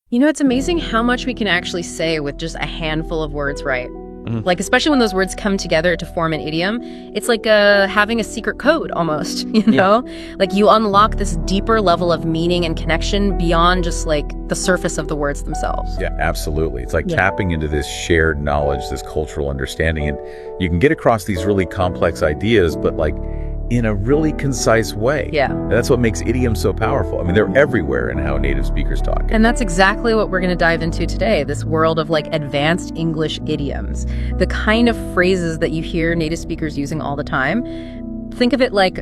You know, it's amazing how much we can actually say with just a handful of words, right? Like, especially when those words come together to form an idiom, it's like having a secret code almost, you know? Like you unlock this deeper level of meaning and connection beyond just like the surface of the words themselves. Yeah, absolutely. It's like tapping into this shared knowledge, this cultural understanding, and you can get across these really complex ideas, but like in a really concise way. Yeah. And that's what makes idioms so powerful. I mean, they're everywhere in how native speakers talk. And that's exactly what we're going to dive into today, this world of like advanced English idioms, the kind of phrases that you hear native speakers using all the time. Think of it like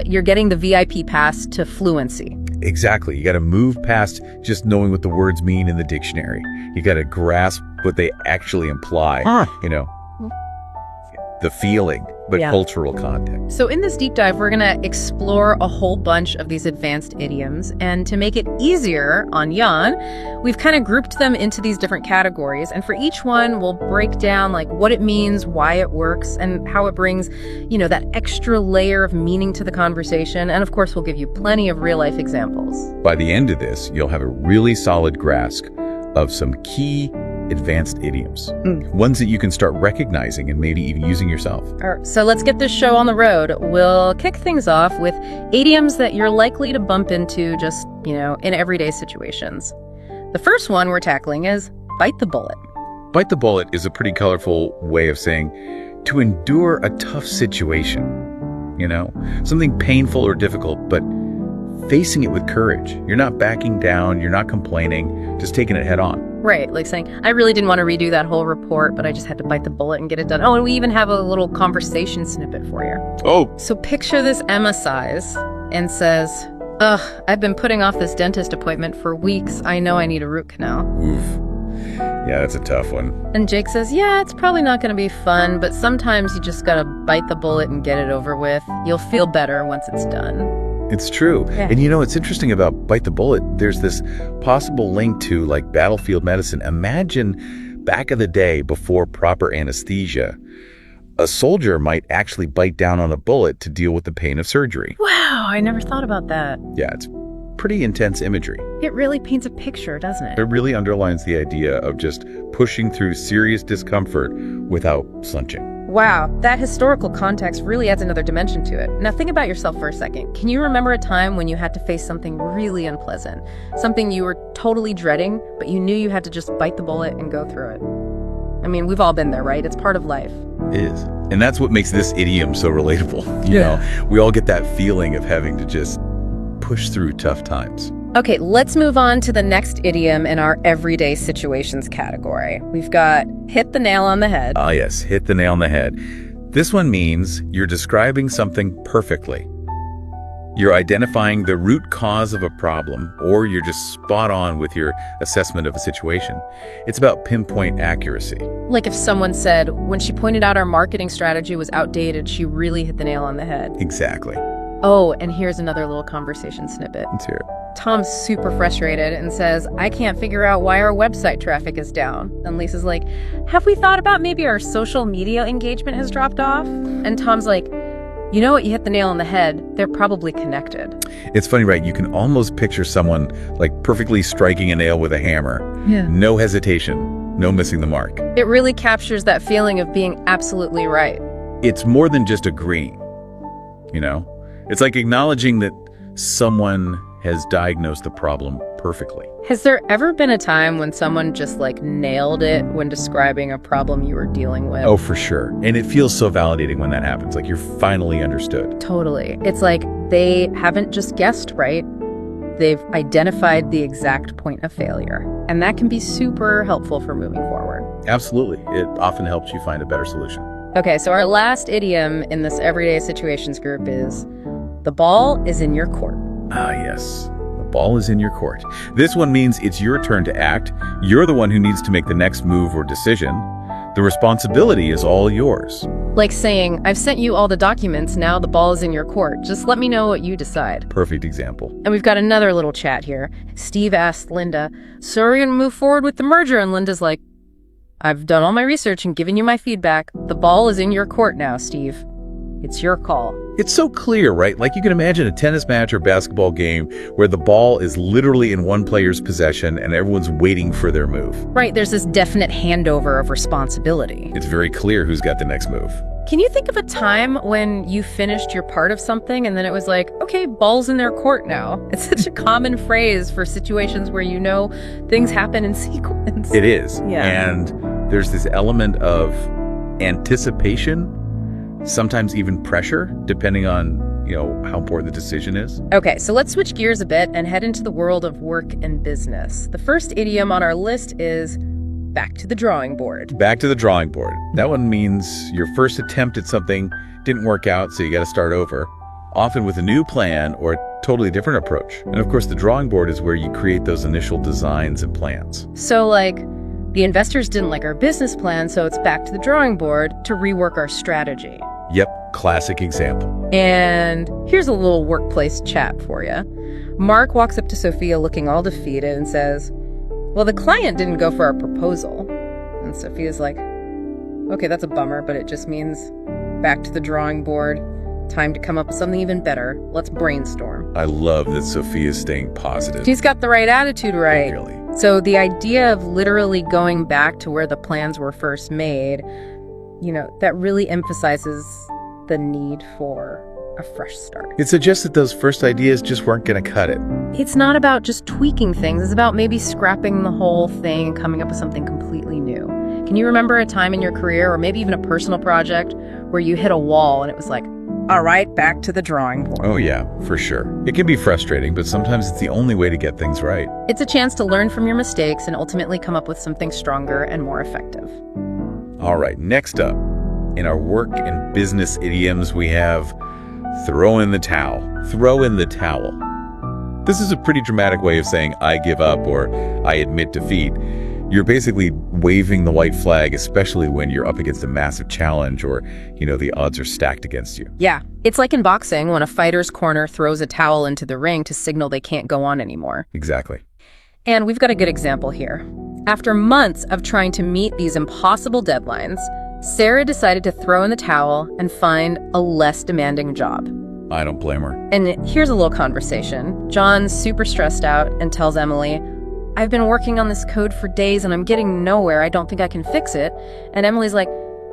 you're getting the VIP pass to fluency. Exactly. You got to move past just knowing what the words mean in the dictionary. You got to grasp what they actually imply, you know, the feeling, but cultural context. So in this deep dive, we're going to explore a whole bunch of these advanced idioms. And to make it easier on Jan, we've kind of grouped them into these different categories. And for each one, we'll break down like what it means, why it works, and how it brings, you know, that extra layer of meaning to the conversation. And of course, we'll give you plenty of real life examples. By the end of this, you'll have a really solid grasp of some key advanced idioms, ones that you can start recognizing and maybe even using yourself. All right, so let's get this show on the road. We'll kick things off with idioms that you're likely to bump into just, you know, in everyday situations. The first one we're tackling is bite the bullet. Bite the bullet is a pretty colorful way of saying to endure a tough situation, you know, something painful or difficult, but facing it with courage. You're not backing down, you're not complaining, just taking it head on. Right, like saying, I really didn't want to redo that whole report, but I just had to bite the bullet and get it done. Oh, and we even have a little conversation snippet for you. Oh. So picture this Emma sighs and says, ugh, I've been putting off this dentist appointment for weeks. I know I need a root canal. Oof. Yeah, that's a tough one. And Jake says, yeah, it's probably not going to be fun, but sometimes you just got to bite the bullet and get it over with. You'll feel better once it's done. It's true. Yeah. And you know, it's interesting about bite the bullet. There's this possible link to like battlefield medicine. Imagine back in the day before proper anesthesia, a soldier might actually bite down on a bullet to deal with the pain of surgery. Wow, I never thought about that. Yeah, it's pretty intense imagery. It really paints a picture, doesn't it? It really underlines the idea of just pushing through serious discomfort without flinching. Wow, that historical context really adds another dimension to it. Now think about yourself for a second. Can you remember a time when you had to face something really unpleasant? Something you were totally dreading, but you knew you had to just bite the bullet and go through it? I mean, we've all been there, right? It's part of life. It is. And that's what makes this idiom so relatable. You know, we all get that feeling of having to just push through tough times. Okay, let's move on to the next idiom in our everyday situations category. We've got hit the nail on the head. Ah, yes, hit the nail on the head. This one means you're describing something perfectly. You're identifying the root cause of a problem, or you're just spot on with your assessment of a situation. It's about pinpoint accuracy. Like if someone said, when she pointed out our marketing strategy was outdated, she really hit the nail on the head. Exactly. Oh, and here's another little conversation snippet. Let's hear it. Tom's super frustrated and says, I can't figure out why our website traffic is down. And Lisa's like, have we thought about maybe our social media engagement has dropped off? And Tom's like, you know what, you hit the nail on the head. They're probably connected. It's funny, right? You can almost picture someone like perfectly striking a nail with a hammer. Yeah. No hesitation, no missing the mark. It really captures that feeling of being absolutely right. It's more than just agreeing, you know? It's like acknowledging that someone has diagnosed the problem perfectly. Has there ever been a time when someone just like nailed it when describing a problem you were dealing with? Oh, for sure. And it feels so validating when that happens, like you're finally understood. Totally. It's like they haven't just guessed right. They've identified the exact point of failure. And that can be super helpful for moving forward. Absolutely. It often helps you find a better solution. Okay, so our last idiom in this everyday situations group is the ball is in your court. Ah, yes. The ball is in your court. This one means it's your turn to act. You're the one who needs to make the next move or decision. The responsibility is all yours. Like saying, I've sent you all the documents, now the ball is in your court. Just let me know what you decide. Perfect example. And we've got another little chat here. Steve asked Linda, so are we gonna move forward with the merger? And Linda's like, I've done all my research and given you my feedback. The ball is in your court now, Steve. It's your call. It's so clear, right? Like you can imagine a tennis match or basketball game where the ball is literally in one player's possession and everyone's waiting for their move. Right, there's this definite handover of responsibility. It's very clear who's got the next move. Can you think of a time when you finished your part of something and then it was like, okay, ball's in their court now? It's such a common phrase for situations where you know things happen in sequence. It is. Yeah. And there's this element of anticipation, sometimes even pressure, depending on, how important the decision is. Okay, so let's switch gears a bit and head into the world of work and business. The first idiom on our list is back to the drawing board. Back to the drawing board. That one means your first attempt at something didn't work out, so you got to start over, often with a new plan or a totally different approach. And of course, the drawing board is where you create those initial designs and plans. So like, the investors didn't like our business plan, so it's back to the drawing board to rework our strategy. Yep, classic example. And here's a little workplace chat for you. Mark walks up to Sophia looking all defeated and says, well, the client didn't go for our proposal. And Sophia's like, okay, that's a bummer, but it just means back to the drawing board. Time to come up with something even better. Let's brainstorm. I love that Sophia's staying positive. She's got the right attitude, right? Really. So the idea of literally going back to where the plans were first made, that really emphasizes the need for a fresh start. It suggests that those first ideas just weren't going to cut it. It's not about just tweaking things. It's about maybe scrapping the whole thing and coming up with something completely new. Can you remember a time in your career or maybe even a personal project where you hit a wall and it was like, all right, back to the drawing board? Oh yeah, for sure. It can be frustrating, but sometimes it's the only way to get things right. It's a chance to learn from your mistakes and ultimately come up with something stronger and more effective. All right, next up, in our work and business idioms, we have throw in the towel. Throw in the towel. This is a pretty dramatic way of saying I give up or I admit defeat. You're basically waving the white flag, especially when you're up against a massive challenge or, the odds are stacked against you. Yeah, it's like in boxing when a fighter's corner throws a towel into the ring to signal they can't go on anymore. Exactly. And we've got a good example here. After months of trying to meet these impossible deadlines, Sarah decided to throw in the towel and find a less demanding job. I don't blame her. And here's a little conversation. John's super stressed out and tells Emily, I've been working on this code for days and I'm getting nowhere. I don't think I can fix it. And Emily's like,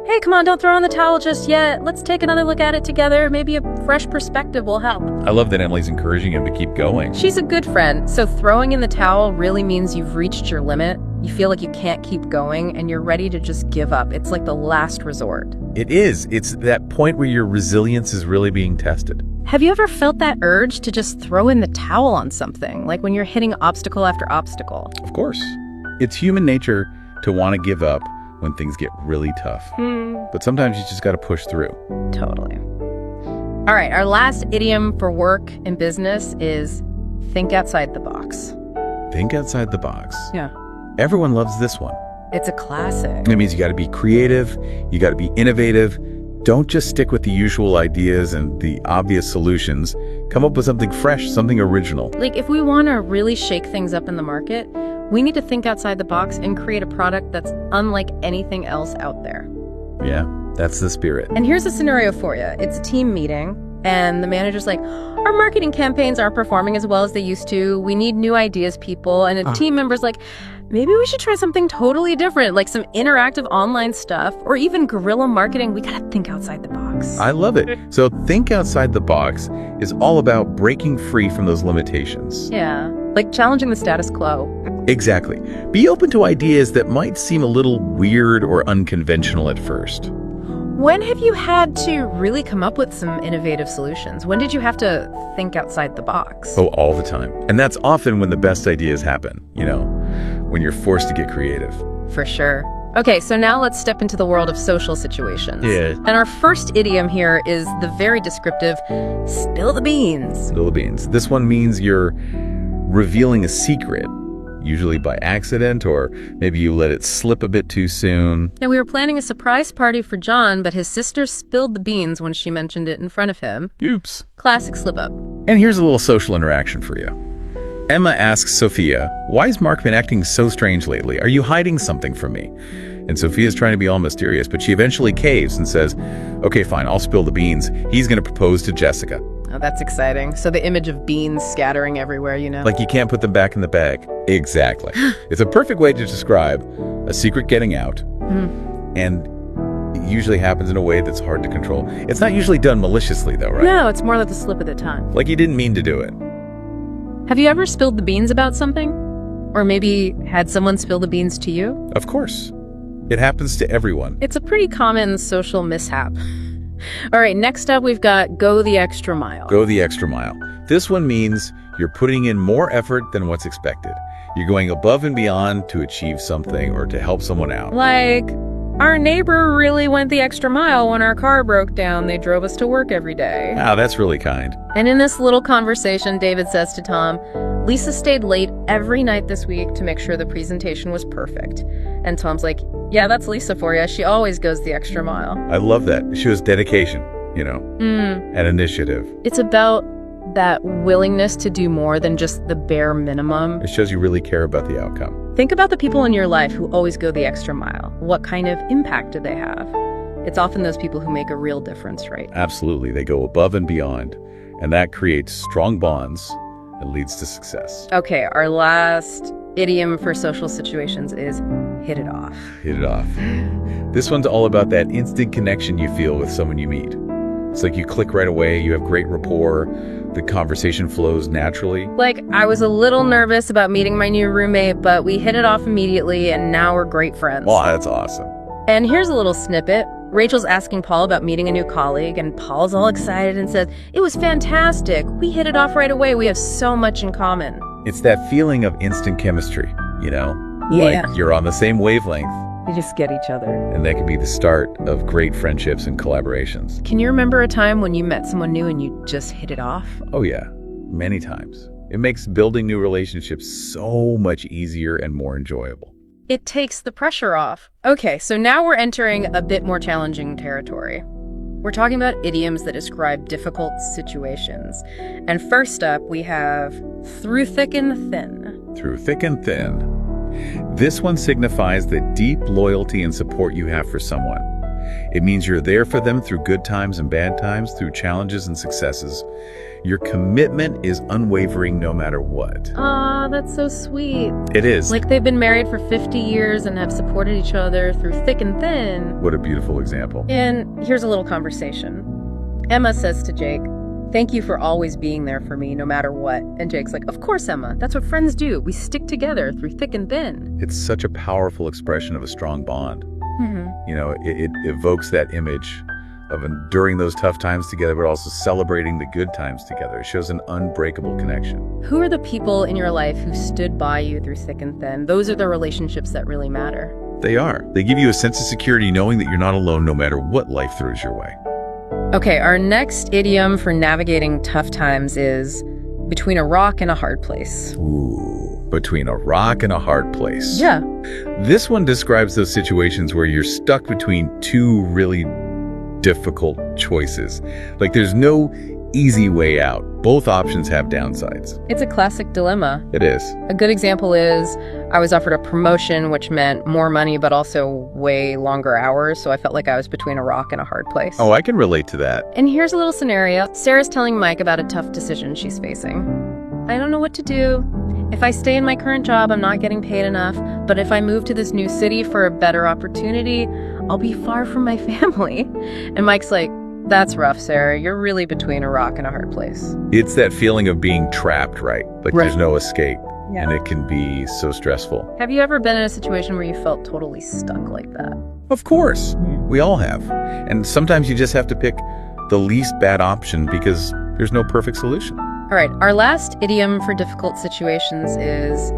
hey, come on, don't throw in the towel just yet. Let's take another look at it together. Maybe a fresh perspective will help. I love that Emily's encouraging him to keep going. She's a good friend. So throwing in the towel really means you've reached your limit. You feel like you can't keep going and you're ready to just give up. It's like the last resort. It is. It's that point where your resilience is really being tested. Have you ever felt that urge to just throw in the towel on something? Like when you're hitting obstacle after obstacle? Of course. It's human nature to want to give up when things get really tough. But sometimes you just got to push through. Totally. All right, our last idiom for work and business is think outside the box. Think outside the box. Yeah. Everyone loves this one. It's a classic. It means you got to be creative, you got to be innovative. Don't just stick with the usual ideas and the obvious solutions. Come up with something fresh, something original. Like if we want to really shake things up in the market, we need to think outside the box and create a product that's unlike anything else out there. Yeah, that's the spirit. And here's a scenario for you. It's a team meeting, and the manager's like, our marketing campaigns aren't performing as well as they used to. We need new ideas, people. And a team member's like, maybe we should try something totally different, like some interactive online stuff, or even guerrilla marketing. We gotta think outside the box. I love it. So think outside the box is all about breaking free from those limitations. Yeah, like challenging the status quo. Exactly. Be open to ideas that might seem a little weird or unconventional at first. When have you had to really come up with some innovative solutions? When did you have to think outside the box? Oh, all the time. And that's often when the best ideas happen, when you're forced to get creative. For sure. Okay, so now let's step into the world of social situations. Yeah. And our first idiom here is the very descriptive, spill the beans. Spill the beans. This one means you're revealing a secret, usually by accident, or maybe you let it slip a bit too soon. Now, we were planning a surprise party for John, but his sister spilled the beans when she mentioned it in front of him. Oops. Classic slip-up. And here's a little social interaction for you. Emma asks Sophia, "Why has Mark been acting so strange lately? Are you hiding something from me?" And Sophia's trying to be all mysterious, but she eventually caves and says, "Okay, fine, I'll spill the beans. He's going to propose to Jessica." Oh, that's exciting. So the image of beans scattering everywhere, you know? Like you can't put them back in the bag. Exactly. It's a perfect way to describe a secret getting out, and it usually happens in a way that's hard to control. It's not usually done maliciously, though, right? No, it's more like the slip of the tongue. Like you didn't mean to do it. Have you ever spilled the beans about something? Or maybe had someone spill the beans to you? Of course. It happens to everyone. It's a pretty common social mishap. All right, next up we've got go the extra mile. Go the extra mile. This one means you're putting in more effort than what's expected. You're going above and beyond to achieve something or to help someone out. Like, our neighbor really went the extra mile when our car broke down. They drove us to work every day. Ah, that's really kind. And in this little conversation, David says to Tom, Lisa stayed late every night this week to make sure the presentation was perfect. And Tom's like, yeah, that's Lisa for you. She always goes the extra mile. I love that. It shows dedication, and initiative. It's about that willingness to do more than just the bare minimum. It shows you really care about the outcome. Think about the people in your life who always go the extra mile. What kind of impact do they have? It's often those people who make a real difference, right? Absolutely. They go above and beyond, and that creates strong bonds and leads to success. Okay, our last idiom for social situations is hit it off. Hit it off. This one's all about that instant connection you feel with someone you meet. It's like you click right away, you have great rapport, the conversation flows naturally. Like, I was a little nervous about meeting my new roommate, but we hit it off immediately, and now we're great friends. Wow, that's awesome. And here's a little snippet. Rachel's asking Paul about meeting a new colleague, and Paul's all excited and says, it was fantastic. We hit it off right away. We have so much in common. It's that feeling of instant chemistry, Yeah. Like you're on the same wavelength. You just get each other. And that can be the start of great friendships and collaborations. Can you remember a time when you met someone new and you just hit it off? Oh yeah, many times. It makes building new relationships so much easier and more enjoyable. It takes the pressure off. Okay, so now we're entering a bit more challenging territory. We're talking about idioms that describe difficult situations. And first up, we have through thick and thin. Through thick and thin. This one signifies the deep loyalty and support you have for someone. It means you're there for them through good times and bad times, through challenges and successes. Your commitment is unwavering no matter what. Aw, that's so sweet. It is. Like they've been married for 50 years and have supported each other through thick and thin. What a beautiful example. And here's a little conversation. Emma says to Jake, thank you for always being there for me no matter what. And Jake's like, of course, Emma. That's what friends do. We stick together through thick and thin. It's such a powerful expression of a strong bond. Mm-hmm. It evokes that image of enduring those tough times together, but also celebrating the good times together. It shows an unbreakable connection. Who are the people in your life who stood by you through thick and thin? Those are the relationships that really matter. They are. They give you a sense of security knowing that you're not alone no matter what life throws your way. Okay, our next idiom for navigating tough times is between a rock and a hard place. Ooh, between a rock and a hard place. Yeah. This one describes those situations where you're stuck between two really difficult choices. Like there's no easy way out. Both options have downsides. It's a classic dilemma. It is. A good example is I was offered a promotion, which meant more money, but also way longer hours. So I felt like I was between a rock and a hard place. Oh, I can relate to that. And here's a little scenario. Sarah's telling Mike about a tough decision she's facing. I don't know what to do. If I stay in my current job, I'm not getting paid enough. But if I move to this new city for a better opportunity, I'll be far from my family. And Mike's like, that's rough, Sarah. You're really between a rock and a hard place. It's that feeling of being trapped, right? Like Right. there's no escape. Yeah. And it can be so stressful. Have you ever been in a situation where you felt totally stuck like that? Of course. We all have. And sometimes you just have to pick the least bad option because there's no perfect solution. All right, our last idiom for difficult situations is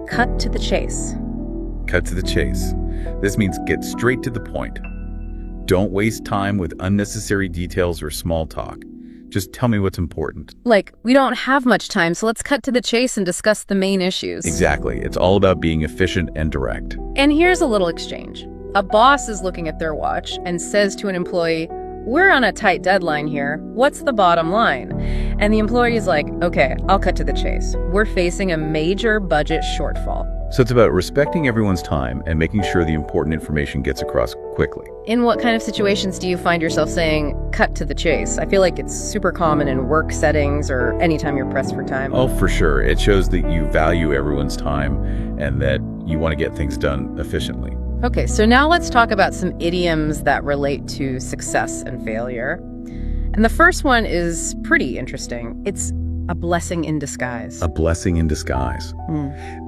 cut to the chase. Cut to the chase. This means get straight to the point. Don't waste time with unnecessary details or small talk. Just tell me what's important. Like, we don't have much time, so let's cut to the chase and discuss the main issues. Exactly. It's all about being efficient and direct. And here's a little exchange. A boss is looking at their watch and says to an employee, we're on a tight deadline here. What's the bottom line? And the employee is like, okay, I'll cut to the chase. We're facing a major budget shortfall. So it's about respecting everyone's time and making sure the important information gets across quickly. In what kind of situations do you find yourself saying, cut to the chase? I feel like it's super common in work settings or anytime you're pressed for time. Oh, for sure. It shows that you value everyone's time and that you want to get things done efficiently. Okay, so now let's talk about some idioms that relate to success and failure. And the first one is pretty interesting. It's a blessing in disguise. A blessing in disguise.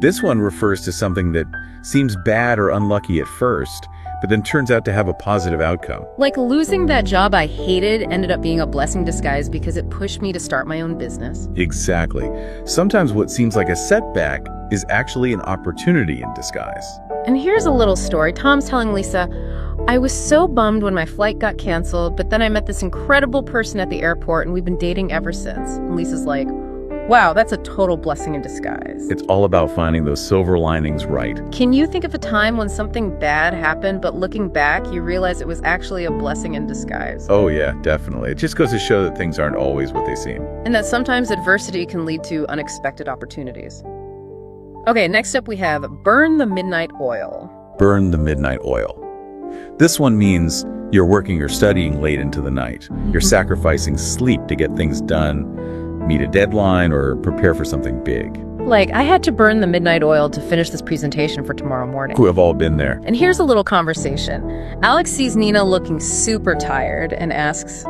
This one refers to something that seems bad or unlucky at first, but then turns out to have a positive outcome. Like losing that job I hated ended up being a blessing in disguise because it pushed me to start my own business. Exactly. Sometimes what seems like a setback is actually an opportunity in disguise. And here's a little story. Tom's telling Lisa, I was so bummed when my flight got canceled, but then I met this incredible person at the airport and we've been dating ever since. And Lisa's like, wow, that's a total blessing in disguise. It's all about finding those silver linings right. Can you think of a time when something bad happened, but looking back, you realize it was actually a blessing in disguise? Oh yeah, definitely. It just goes to show that things aren't always what they seem. And that sometimes adversity can lead to unexpected opportunities. Okay, next up we have burn the midnight oil. Burn the midnight oil. This one means you're working or studying late into the night. You're sacrificing sleep to get things done, meet a deadline, or prepare for something big. Like, I had to burn the midnight oil to finish this presentation for tomorrow morning. Who have all been there. And here's a little conversation. Alex sees Nina looking super tired and asks,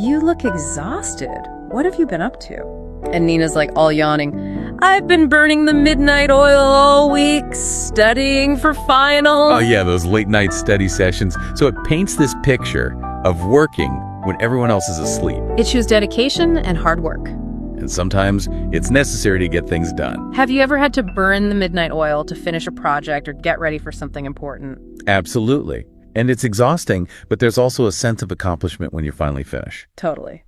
you look exhausted. What have you been up to? And Nina's like all yawning, I've been burning the midnight oil all week, studying for finals. Oh yeah, those late night study sessions. So it paints this picture of working when everyone else is asleep. It shows dedication and hard work. And sometimes it's necessary to get things done. Have you ever had to burn the midnight oil to finish a project or get ready for something important? Absolutely. And it's exhausting, but there's also a sense of accomplishment when you finally finish. Totally.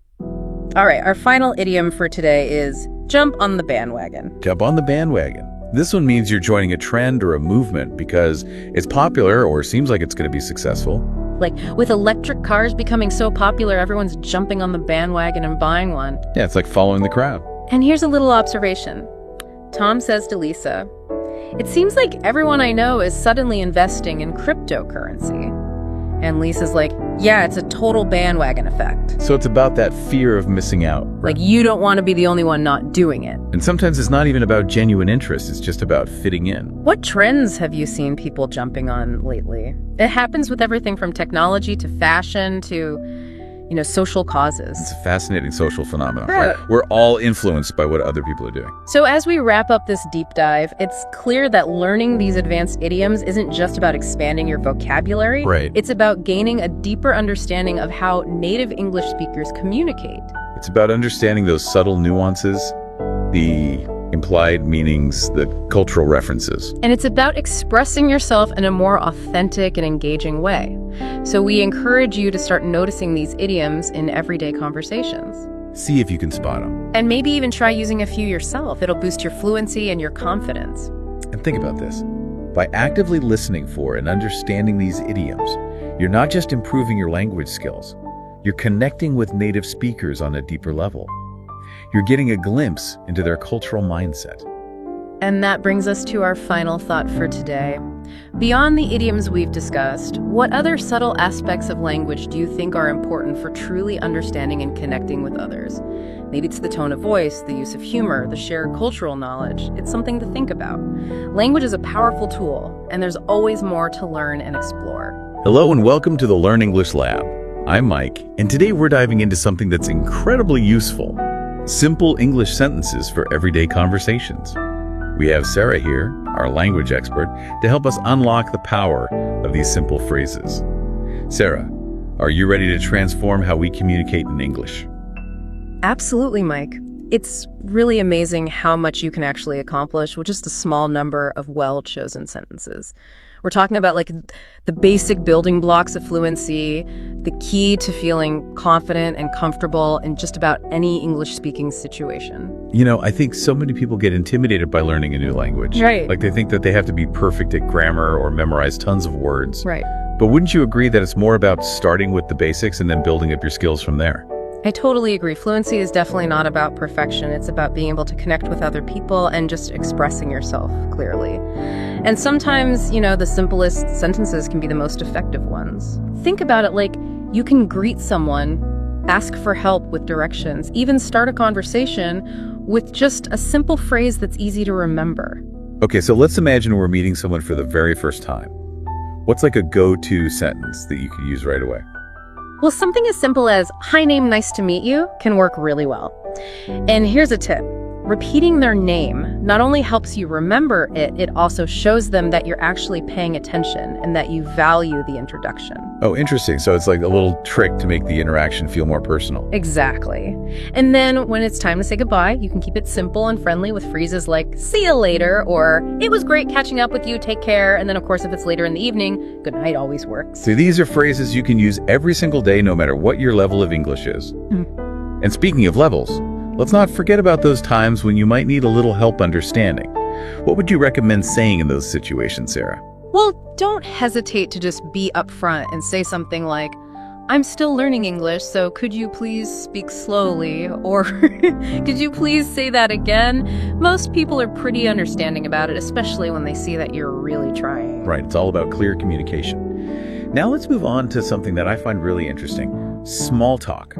All right, our final idiom for today is jump on the bandwagon. Jump on the bandwagon. This one means you're joining a trend or a movement because it's popular or seems like it's going to be successful. Like with electric cars becoming so popular, everyone's jumping on the bandwagon and buying one. Yeah, it's like following the crowd. And here's a little observation. Tom says to Lisa, it seems like everyone I know is suddenly investing in cryptocurrency. And Lisa's like, yeah, it's a total bandwagon effect. So it's about that fear of missing out. Like you don't want to be the only one not doing it. And sometimes it's not even about genuine interest. It's just about fitting in. What trends have you seen people jumping on lately? It happens with everything from technology to fashion to, social causes. It's a fascinating social phenomenon. Right. We're all influenced by what other people are doing. So as we wrap up this deep dive, it's clear that learning these advanced idioms isn't just about expanding your vocabulary. Right. It's about gaining a deeper understanding of how native English speakers communicate. It's about understanding those subtle nuances, the implied meanings, the cultural references. And it's about expressing yourself in a more authentic and engaging way. So we encourage you to start noticing these idioms in everyday conversations. See if you can spot them. And maybe even try using a few yourself. It'll boost your fluency and your confidence. And think about this. By actively listening for and understanding these idioms, you're not just improving your language skills, you're connecting with native speakers on a deeper level. You're getting a glimpse into their cultural mindset. And that brings us to our final thought for today. Beyond the idioms we've discussed, what other subtle aspects of language do you think are important for truly understanding and connecting with others? Maybe it's the tone of voice, the use of humor, the shared cultural knowledge. It's something to think about. Language is a powerful tool, and there's always more to learn and explore. Hello and welcome to the Learn English Lab. I'm Mike, and today we're diving into something that's incredibly useful. Simple English sentences for everyday conversations. We have Sarah here, our language expert, to help us unlock the power of these simple phrases. Sarah, are you ready to transform how we communicate in English? Absolutely, Mike. It's really amazing how much you can actually accomplish with just a small number of well-chosen sentences. We're talking about like the basic building blocks of fluency, the key to feeling confident and comfortable in just about any English-speaking situation. I think so many people get intimidated by learning a new language. Right. Like they think that they have to be perfect at grammar or memorize tons of words. Right. But wouldn't you agree that it's more about starting with the basics and then building up your skills from there? I totally agree. Fluency is definitely not about perfection. It's about being able to connect with other people and just expressing yourself clearly. And sometimes, the simplest sentences can be the most effective ones. Think about it like you can greet someone, ask for help with directions, even start a conversation with just a simple phrase that's easy to remember. Okay, so let's imagine we're meeting someone for the very first time. What's like a go-to sentence that you could use right away? Well, something as simple as, "Hi name, nice to meet you," can work really well. And here's a tip. Repeating their name not only helps you remember it, it also shows them that you're actually paying attention and that you value the introduction. Oh, interesting. So it's like a little trick to make the interaction feel more personal. Exactly. And then when it's time to say goodbye, you can keep it simple and friendly with phrases like, "See you later," or "It was great catching up with you, take care." And then, of course, if it's later in the evening, "Good night" always works. So these are phrases you can use every single day, no matter what your level of English is. And speaking of levels, let's not forget about those times when you might need a little help understanding. What would you recommend saying in those situations, Sarah? Well, don't hesitate to just be upfront and say something like, "I'm still learning English, so could you please speak slowly?" Or, "Could you please say that again?" Most people are pretty understanding about it, especially when they see that you're really trying. Right, it's all about clear communication. Now let's move on to something that I find really interesting, small talk.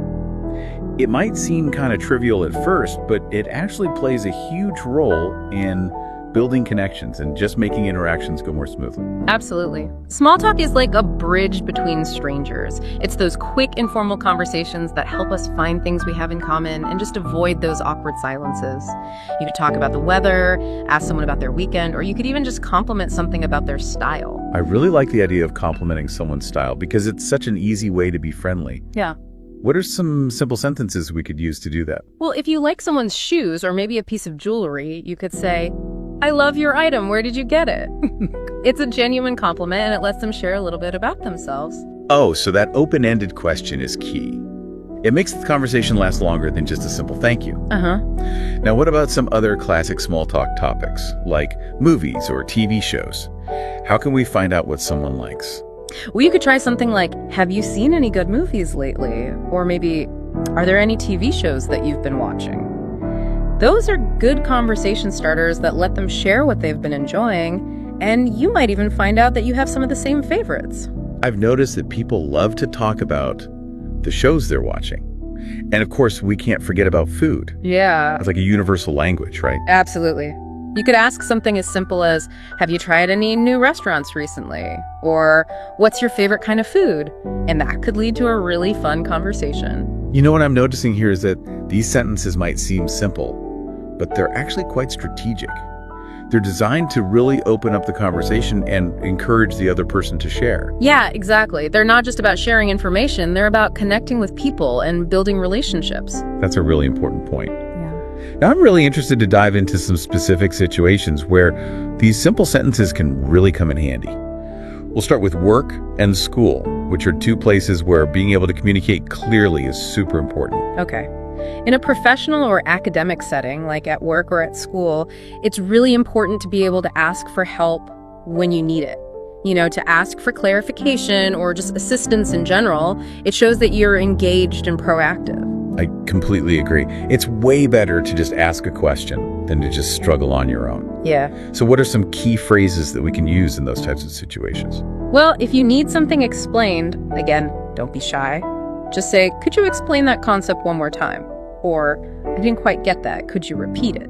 It might seem kind of trivial at first, but it actually plays a huge role in building connections and just making interactions go more smoothly. Absolutely. Small talk is like a bridge between strangers. It's those quick, informal conversations that help us find things we have in common and just avoid those awkward silences. You could talk about the weather, ask someone about their weekend, or you could even just compliment something about their style. I really like the idea of complimenting someone's style because it's such an easy way to be friendly. Yeah. What are some simple sentences we could use to do that? Well, if you like someone's shoes or maybe a piece of jewelry, you could say, "I love your item. Where did you get it?" It's a genuine compliment and it lets them share a little bit about themselves. Oh, so that open-ended question is key. It makes the conversation last longer than just a simple thank you. Now, what about some other classic small talk topics, like movies or TV shows? How can we find out what someone likes? Well, you could try something like, "Have you seen any good movies lately?" Or maybe, "Are there any TV shows that you've been watching?" Those are good conversation starters that let them share what they've been enjoying, and you might even find out that you have some of the same favorites. I've noticed that people love to talk about the shows they're watching. And of course, we can't forget about food. Yeah. It's like a universal language, right? Absolutely. You could ask something as simple as, "Have you tried any new restaurants recently?" Or, "What's your favorite kind of food?" And that could lead to a really fun conversation. You know what I'm noticing here is that these sentences might seem simple, but they're actually quite strategic. They're designed to really open up the conversation and encourage the other person to share. Yeah, exactly. They're not just about sharing information, they're about connecting with people and building relationships. That's a really important point. Yeah. Now, I'm really interested to dive into some specific situations where these simple sentences can really come in handy. We'll start with work and school, which are two places where being able to communicate clearly is super important. Okay. In a professional or academic setting, like at work or at school, it's really important to be able to ask for help when you need it. To ask for clarification or just assistance in general. It shows that you're engaged and proactive. I completely agree. It's way better to just ask a question than to just struggle on your own. Yeah. So what are some key phrases that we can use in those types of situations? Well, if you need something explained, again, don't be shy. Just say, "Could you explain that concept one more time?" Or, "I didn't quite get that. Could you repeat it?"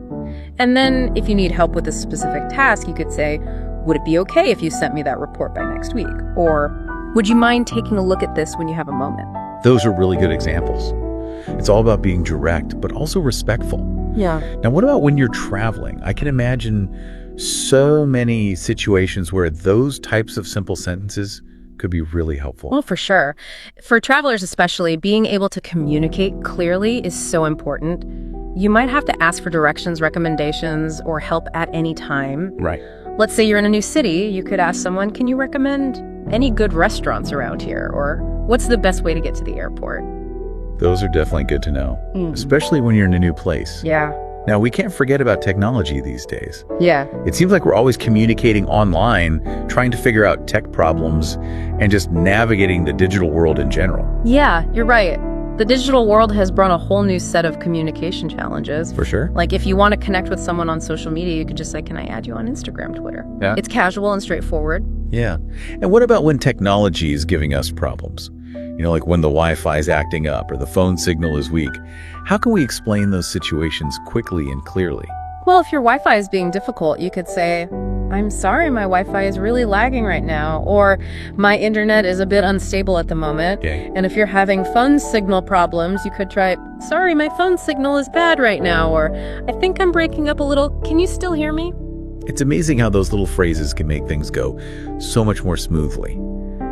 And then if you need help with a specific task, you could say, "Would it be okay if you sent me that report by next week?" Or, "Would you mind taking a look at this when you have a moment?" Those are really good examples. It's all about being direct, but also respectful. Yeah. Now, what about when you're traveling? I can imagine so many situations where those types of simple sentences could be really helpful. Well, for sure. For travelers especially, being able to communicate clearly is so important. You might have to ask for directions, recommendations, or help at any time. Right. Let's say you're in a new city, you could ask someone, "Can you recommend any good restaurants around here?" Or, "What's the best way to get to the airport?" Those are definitely good to know, especially when you're in a new place. Yeah. Now, we can't forget about technology these days. Yeah. It seems like we're always communicating online, trying to figure out tech problems, and just navigating the digital world in general. Yeah, you're right. The digital world has brought a whole new set of communication challenges. For sure. Like if you want to connect with someone on social media, you could just say, can I add you on Instagram, Twitter? Yeah. It's casual and straightforward. Yeah. And what about when technology is giving us problems? Like when the Wi-Fi is acting up or the phone signal is weak. How can we explain those situations quickly and clearly? Well, if your Wi-Fi is being difficult, you could say, I'm sorry, my Wi-Fi is really lagging right now, or my internet is a bit unstable at the moment. Okay. And if you're having phone signal problems, you could try, sorry, my phone signal is bad right now, or I think I'm breaking up a little. Can you still hear me? It's amazing how those little phrases can make things go so much more smoothly.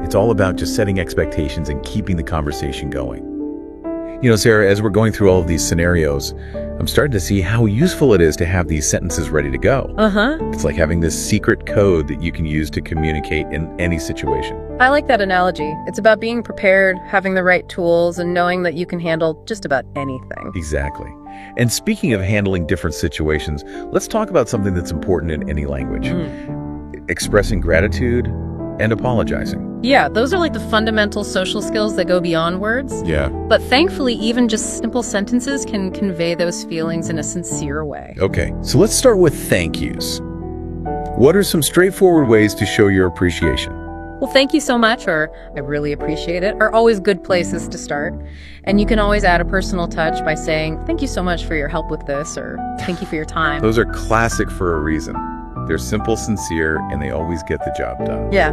It's all about just setting expectations and keeping the conversation going. Sarah, as we're going through all of these scenarios, I'm starting to see how useful it is to have these sentences ready to go. It's like having this secret code that you can use to communicate in any situation. I like that analogy. It's about being prepared, having the right tools, and knowing that you can handle just about anything. Exactly. And speaking of handling different situations, let's talk about something that's important in any language. Expressing gratitude and apologizing. Yeah, those are like the fundamental social skills that go beyond words. Yeah. But thankfully, even just simple sentences can convey those feelings in a sincere way. Okay, so let's start with thank yous. What are some straightforward ways to show your appreciation? Well, thank you so much, or I really appreciate it, are always good places to start. And you can always add a personal touch by saying, thank you so much for your help with this, or thank you for your time. Those are classic for a reason. They're simple, sincere, and they always get the job done. Yeah.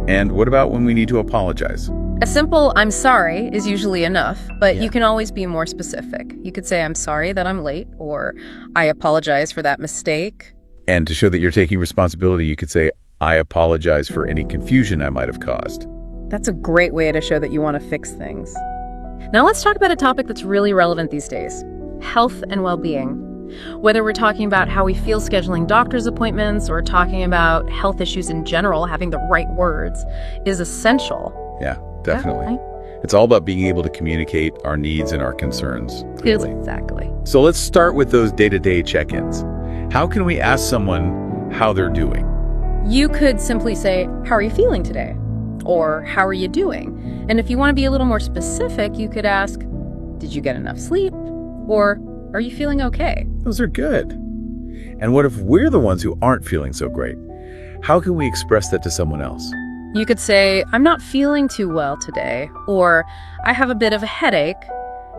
And what about when we need to apologize? A simple I'm sorry is usually enough, but Yeah. you can always be more specific. You could say I'm sorry that I'm late, or I apologize for that mistake. And to show that you're taking responsibility, you could say, I apologize for any confusion I might have caused. That's a great way to show that you want to fix things. Now let's talk about a topic that's really relevant these days: health and well-being. Whether we're talking about how we feel scheduling doctor's appointments or talking about health issues in general, having the right words is essential. Yeah, definitely. Yeah, right? It's all about being able to communicate our needs and our concerns clearly. Exactly. So let's start with those day-to-day check-ins. How can we ask someone how they're doing? You could simply say, how are you feeling today? Or how are you doing? And if you want to be a little more specific, you could ask, did you get enough sleep? Or are you feeling okay? Those are good. And what if we're the ones who aren't feeling so great? How can we express that to someone else? You could say, I'm not feeling too well today, or I have a bit of a headache.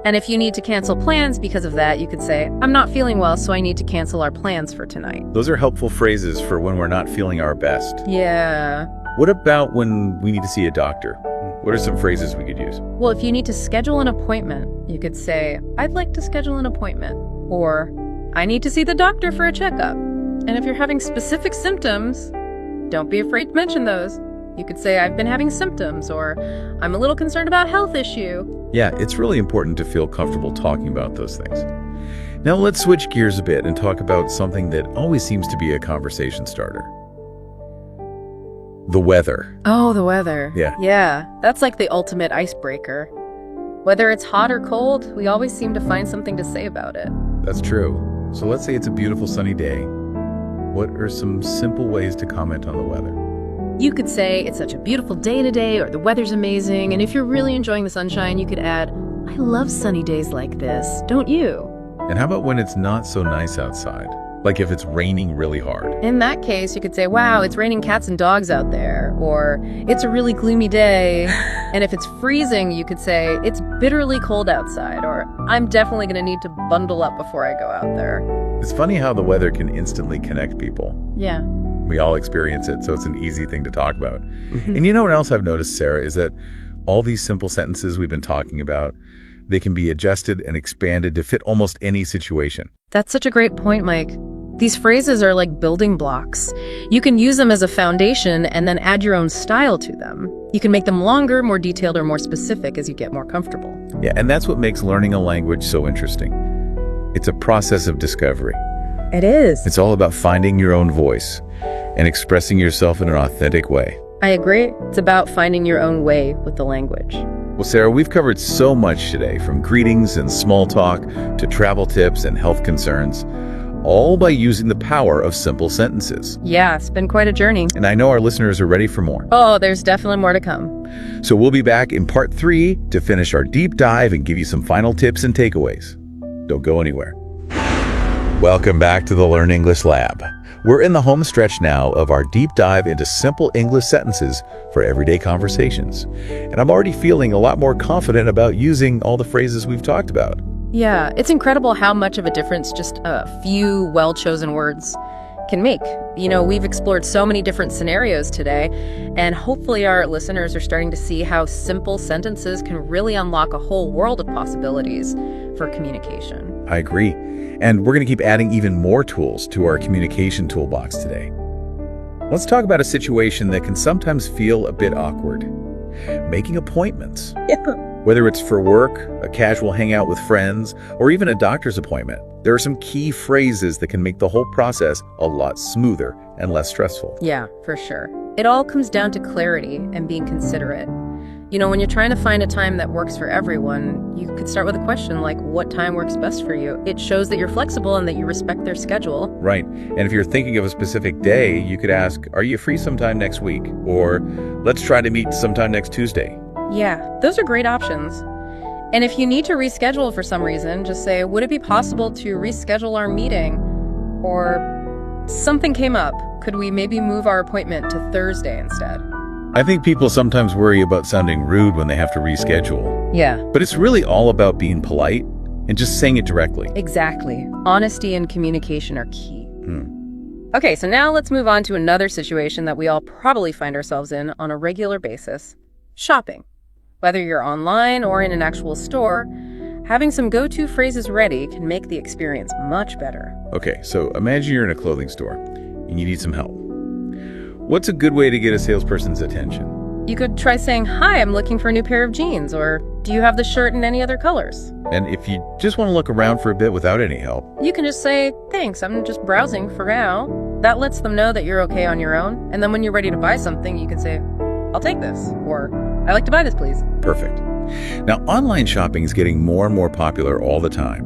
And if you need to cancel plans because of that, you could say, I'm not feeling well, so I need to cancel our plans for tonight. Those are helpful phrases for when we're not feeling our best. Yeah. What about when we need to see a doctor? What are some phrases we could use? Well, if you need to schedule an appointment, you could say, I'd like to schedule an appointment, or I need to see the doctor for a checkup. And if you're having specific symptoms, don't be afraid to mention those. You could say, I've been having symptoms, or I'm a little concerned about a health issue. Yeah, it's really important to feel comfortable talking about those things. Now let's switch gears a bit and talk about something that always seems to be a conversation starter. The weather. Oh, the weather. Yeah. Yeah, that's like the ultimate icebreaker. Whether it's hot or cold, we always seem to find something to say about it. That's true. So let's say it's a beautiful sunny day. What are some simple ways to comment on the weather? You could say, it's such a beautiful day today, or the weather's amazing, and if you're really enjoying the sunshine, you could add, I love sunny days like this, don't you? And how about when it's not so nice outside? Like if it's raining really hard. In that case, you could say, wow, it's raining cats and dogs out there, or it's a really gloomy day. And if it's freezing, you could say, it's bitterly cold outside, or I'm definitely going to need to bundle up before I go out there. It's funny how the weather can instantly connect people. Yeah. We all experience it, so it's an easy thing to talk about. And you know what else I've noticed, Sarah, is that all these simple sentences we've been talking about, they can be adjusted and expanded to fit almost any situation. That's such a great point, Mike. These phrases are like building blocks. You can use them as a foundation and then add your own style to them. You can make them longer, more detailed, or more specific as you get more comfortable. Yeah, and that's what makes learning a language so interesting. It's a process of discovery. It is. It's all about finding your own voice and expressing yourself in an authentic way. I agree. It's about finding your own way with the language. Well, Sarah, we've covered so much today, from greetings and small talk to travel tips and health concerns, all by using the power of simple sentences. Yeah, it's been quite a journey. And I know our listeners are ready for more. Oh, there's definitely more to come. So we'll be back in part 3 to finish our deep dive and give you some final tips and takeaways. Don't go anywhere. Welcome back to the Learn English Lab. We're in the home stretch now of our deep dive into simple English sentences for everyday conversations. And I'm already feeling a lot more confident about using all the phrases we've talked about. Yeah, it's incredible how much of a difference just a few well-chosen words can make. You know, we've explored so many different scenarios today, and hopefully our listeners are starting to see how simple sentences can really unlock a whole world of possibilities for communication. I agree. And we're going to keep adding even more tools to our communication toolbox today. Let's talk about a situation that can sometimes feel a bit awkward. Making appointments. Yeah. Whether it's for work, a casual hangout with friends, or even a doctor's appointment, there are some key phrases that can make the whole process a lot smoother and less stressful. Yeah, for sure. It all comes down to clarity and being considerate. You know, when you're trying to find a time that works for everyone, you could start with a question like, what time works best for you? It shows that you're flexible and that you respect their schedule. Right. And if you're thinking of a specific day, you could ask, are you free sometime next week? Or let's try to meet sometime next Tuesday. Yeah, those are great options. And if you need to reschedule for some reason, just say, would it be possible to reschedule our meeting? Or something came up. Could we maybe move our appointment to Thursday instead? I think people sometimes worry about sounding rude when they have to reschedule. Yeah. But it's really all about being polite and just saying it directly. Exactly. Honesty and communication are key. Okay, so now let's move on to another situation that we all probably find ourselves in on a regular basis. Shopping. Whether you're online or in an actual store, having some go-to phrases ready can make the experience much better. Okay, so imagine you're in a clothing store and you need some help. What's a good way to get a salesperson's attention? You could try saying, hi, I'm looking for a new pair of jeans, or do you have the shirt in any other colors? And if you just want to look around for a bit without any help, You can just say, thanks, I'm just browsing for now. That lets them know that you're okay on your own. And then when you're ready to buy something, you can say, I'll take this, or I'd like to buy this, please. perfect. Now, online shopping is getting more and more popular all the time.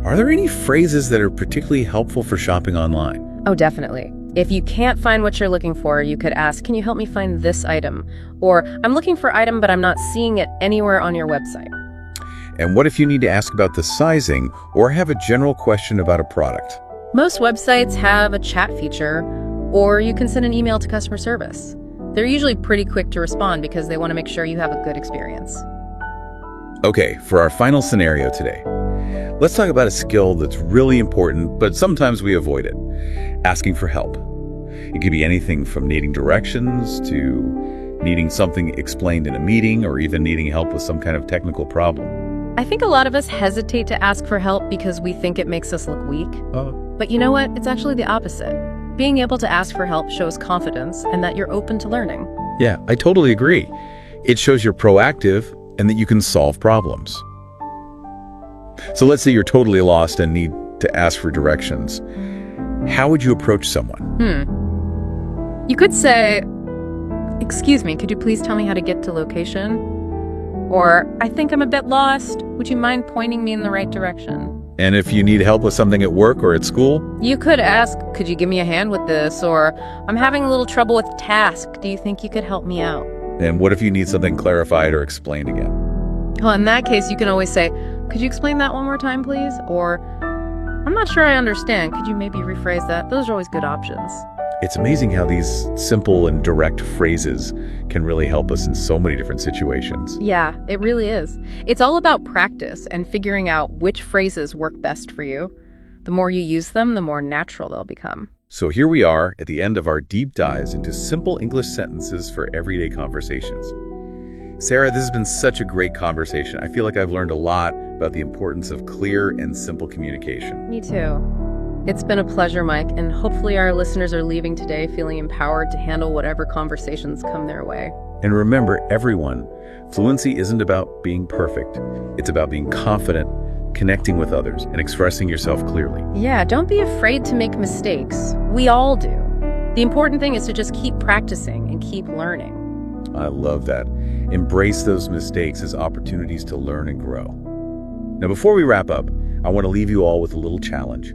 Are there any phrases that are particularly helpful for shopping online? Oh, definitely. If you can't find what you're looking for, you could ask, can you help me find this item? Or, I'm looking for item, but I'm not seeing it anywhere on your website. And what if you need to ask about the sizing or have a general question about a product? Most websites have a chat feature, or you can send an email to customer service. They're usually pretty quick to respond because they want to make sure you have a good experience. Okay, for our final scenario today, let's talk about a skill that's really important, but sometimes we avoid it. Asking for help. It could be anything from needing directions to needing something explained in a meeting or even needing help with some kind of technical problem. I think a lot of us hesitate to ask for help because we think it makes us look weak. But you know what? It's actually the opposite. Being able to ask for help shows confidence and that you're open to learning. Yeah, I totally agree. It shows you're proactive and that you can solve problems. So let's say you're totally lost and need to ask for directions. How would you approach someone? You could say, excuse me, could you please tell me how to get to location? Or, I think I'm a bit lost. Would you mind pointing me in the right direction? And if you need help with something at work or at school? You could ask, could you give me a hand with this? Or, I'm having a little trouble with task. Do you think you could help me out? And what if you need something clarified or explained again? Well, in that case, you can always say, could you explain that one more time, please? Or, I'm not sure I understand. Could you maybe rephrase that? Those are always good options. It's amazing how these simple and direct phrases can really help us in so many different situations. Yeah, it really is. It's all about practice and figuring out which phrases work best for you. The more you use them, the more natural they'll become. So here we are at the end of our deep dives into simple English sentences for everyday conversations. Sarah, this has been such a great conversation. I feel like I've learned a lot about the importance of clear and simple communication. Me too. It's been a pleasure, Mike, and hopefully our listeners are leaving today feeling empowered to handle whatever conversations come their way. And remember, everyone, fluency isn't about being perfect. It's about being confident, connecting with others, and expressing yourself clearly. Yeah, don't be afraid to make mistakes. We all do. The important thing is to just keep practicing and keep learning. I love that. Embrace those mistakes as opportunities to learn and grow. Now, before we wrap up, I want to leave you all with a little challenge.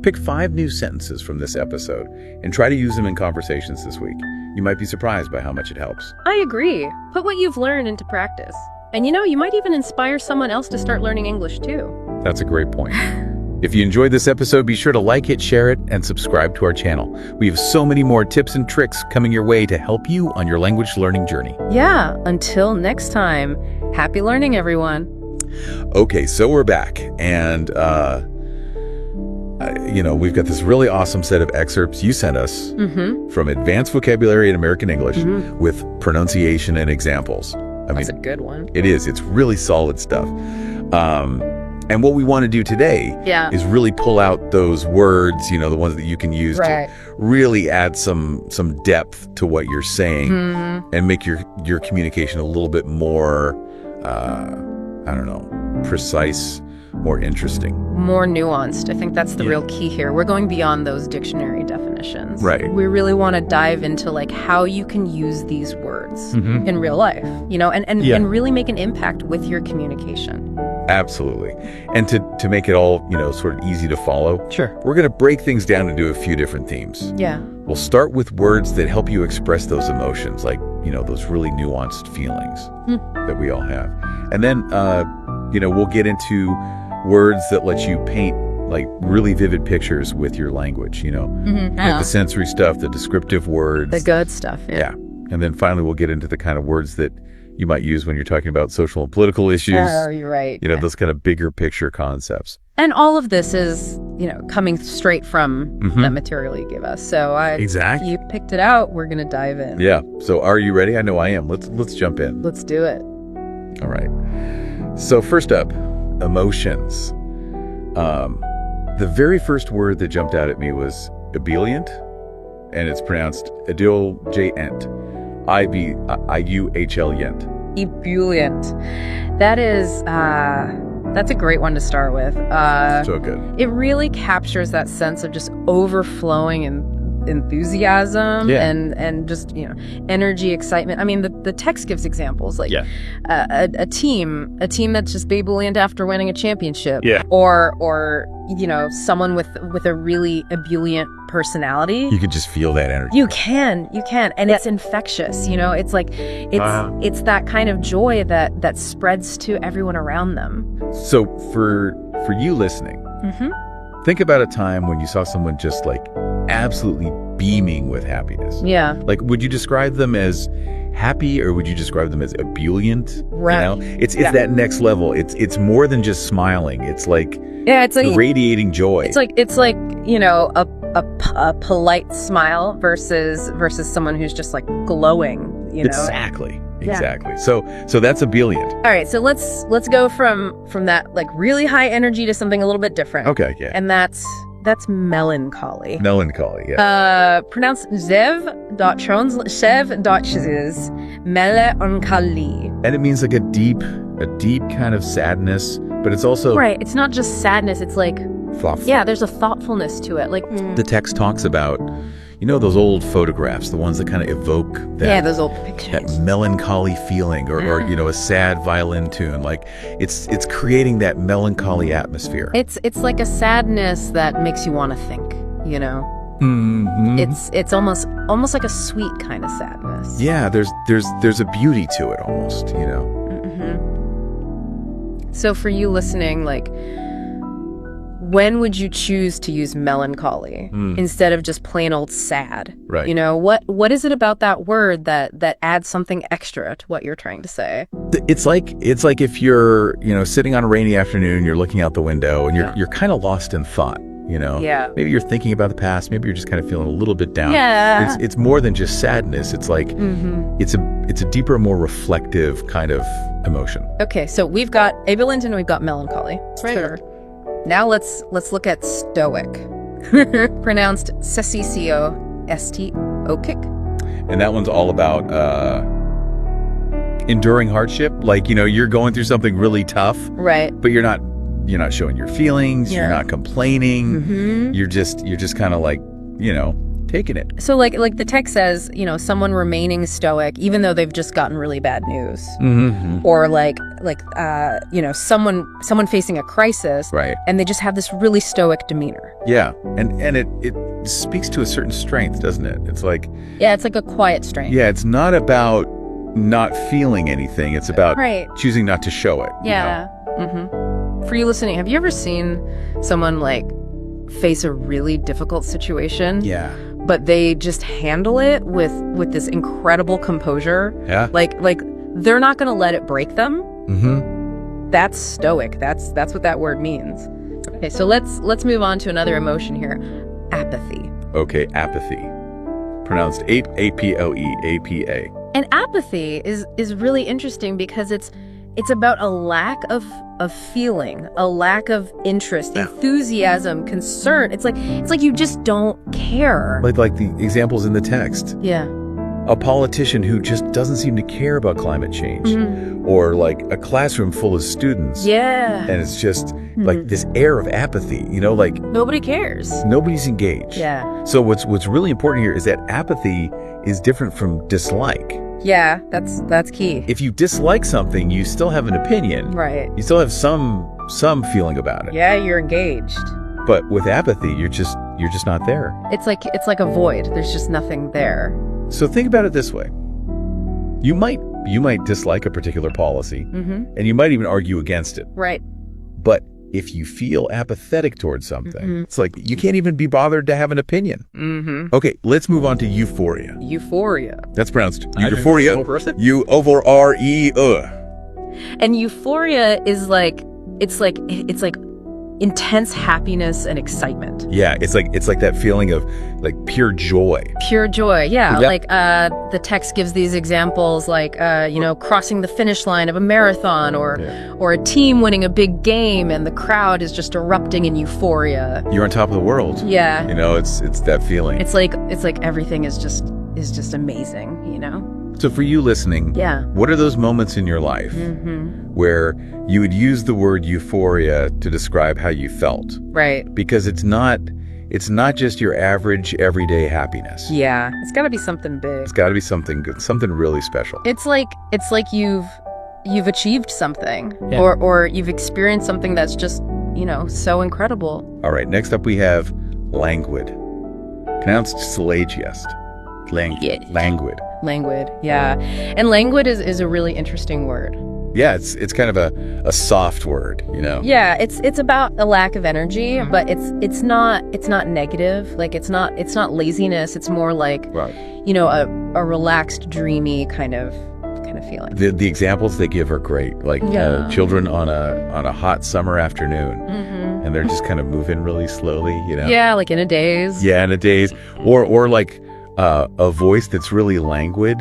Pick 5 new sentences from this episode and try to use them in conversations this week. You might be surprised by how much it helps. I agree. Put what you've learned into practice. And you might even inspire someone else to start learning English too. That's a great point. If you enjoyed this episode, be sure to like it, share it, and subscribe to our channel. We have so many more tips and tricks coming your way to help you on your language learning journey. Yeah, until next time, happy learning, everyone. Okay, so we're back, and we've got this really awesome set of excerpts you sent us from Advanced Vocabulary in American English with pronunciation and examples. That's a good one. It is. It's really solid stuff. And what we want to do today is really pull out those words, the ones that you can use to really add some depth to what you're saying and make your communication a little bit more, precise, more interesting. More nuanced. I think that's the real key here. We're going beyond those dictionary definitions. Right. We really want to dive into how you can use these words in real life, and really make an impact with your communication. Absolutely. And to make it all, sort of easy to follow, we're going to break things down into a few different themes. Yeah. We'll start with words that help you express those emotions, like, those really nuanced feelings that we all have. And then, we'll get into words that let you paint really vivid pictures with your language, like the sensory stuff, the descriptive words. The good stuff. Yeah. And then finally, we'll get into the kind of words that you might use when you're talking about social and political issues. Oh, you're right. Those kind of bigger picture concepts. And all of this is, coming straight from that material you give us. So exactly. You picked it out. We're going to dive in. Yeah. So are you ready? I know I am. Let's jump in. Let's do it. All right. So first up, emotions. The very first word that jumped out at me was ebullient, and it's pronounced ebullient. I-B-I-U-H-L-ient. Ebullient. That's a great one to start with. So good. It really captures that sense of just overflowing enthusiasm and just energy, excitement. I mean, the text gives examples like a team that's just ebullient after winning a championship, or someone with a really ebullient personality. You can just feel that energy. You can, and it's infectious. It's like it's that kind of joy that spreads to everyone around them. So for you listening, think about a time when you saw someone just absolutely beaming with happiness. Yeah. Would you describe them as happy, or would you describe them as ebullient? Right. It's that next level. It's more than just smiling. It's it's like radiating joy. It's like a polite smile versus someone who's just glowing. Exactly. So that's ebullient. All right, so let's go from that really high energy to something a little bit different. Okay, yeah. And that's melancholy. Melancholy, yeah. Pronounced zev is melancholy. And it means a deep kind of sadness, but it's also right. It's not just sadness. It's thoughtful. Yeah, there's a thoughtfulness to it. The text talks about those old photographs, the ones that kind of evoke that, those old pictures, that melancholy feeling, or a sad violin tune. It's creating that melancholy atmosphere. It's like a sadness that makes you want to think. It's almost like a sweet kind of sadness. Yeah, there's a beauty to it almost. So for you listening, when would you choose to use melancholy instead of just plain old sad? Right. What is it about that word that adds something extra to what you're trying to say? It's like if you're, sitting on a rainy afternoon, you're looking out the window and you're kind of lost in thought, Yeah. Maybe you're thinking about the past, maybe you're just kind of feeling a little bit down. Yeah. It's more than just sadness. It's it's a deeper, more reflective kind of emotion. Okay, so we've got ebullient and we've got melancholy. Sure. Now let's look at stoic, pronounced sessiostoic. And that one's all about enduring hardship. You're going through something really tough, right? But you're not showing your feelings. You're not complaining. You're just kind of taken it. So like the text says, someone remaining stoic even though they've just gotten really bad news. Or someone facing a crisis, Right. and they just have this really stoic demeanor. Yeah, and it speaks to a certain strength, doesn't it? It's like, Yeah, it's like a quiet strength. yeah, it's not about not feeling anything. It's about Right. choosing not to show it. Yeah. For you listening, have you ever seen someone face a really difficult situation? Yeah. But they just handle it with this incredible composure. Yeah. Like they're not going to let it break them. That's stoic. That's what that word means. Okay, so let's move on to another emotion here. Apathy. Okay, apathy. Pronounced A-P-O-E, A-P-A. And apathy is really interesting because it's about a lack of feeling, a lack of interest, enthusiasm, concern. It's like you just don't care. Like the examples in the text. Yeah. A politician who just doesn't seem to care about climate change. Or like a classroom full of students. Yeah. And it's just like this air of apathy, like Nobody cares. nobody's engaged. Yeah. So what's really important here is that apathy is different from dislike. Yeah, that's key. If you dislike something, you still have an opinion. Right. You still have some feeling about it. Yeah, you're engaged. But with apathy, you're just not there. It's like a void. There's just nothing there. So think about it this way. You might dislike a particular policy, and you might even argue against it. Right. But if you feel apathetic towards something, it's like you can't even be bothered to have an opinion. Okay, let's move on to euphoria. Euphoria. That's pronounced euphoria. U-O-R-E-A. And euphoria is like intense happiness and excitement. Yeah, it's like that feeling of like pure joy. Pure joy. Yeah. Yep. Like the text gives these examples like crossing the finish line of a marathon or a team winning a big game and the crowd is just erupting in euphoria. You're on top of the world. Yeah. It's that feeling. It's like everything is just amazing, So for you listening, Yeah. what are those moments in your life where you would use the word euphoria to describe how you felt? Right. Because it's not just your average everyday happiness. Yeah. It's got to be something big. It's got to be something good, something really special. It's like you've achieved something Yeah. or you've experienced something that's just, so incredible. All right, next up we have languid. Pronounced salacious. Languid. Languid. Yeah. And languid is a really interesting word. Yeah, it's kind of a soft word, Yeah, it's about a lack of energy, but it's not negative. Like it's not laziness. It's more like Right. a relaxed, dreamy kind of feeling. The examples they give are great. Like children on a hot summer afternoon, and they're just kind of moving really slowly, Yeah, like in a daze. Yeah, in a daze, or like a voice that's really languid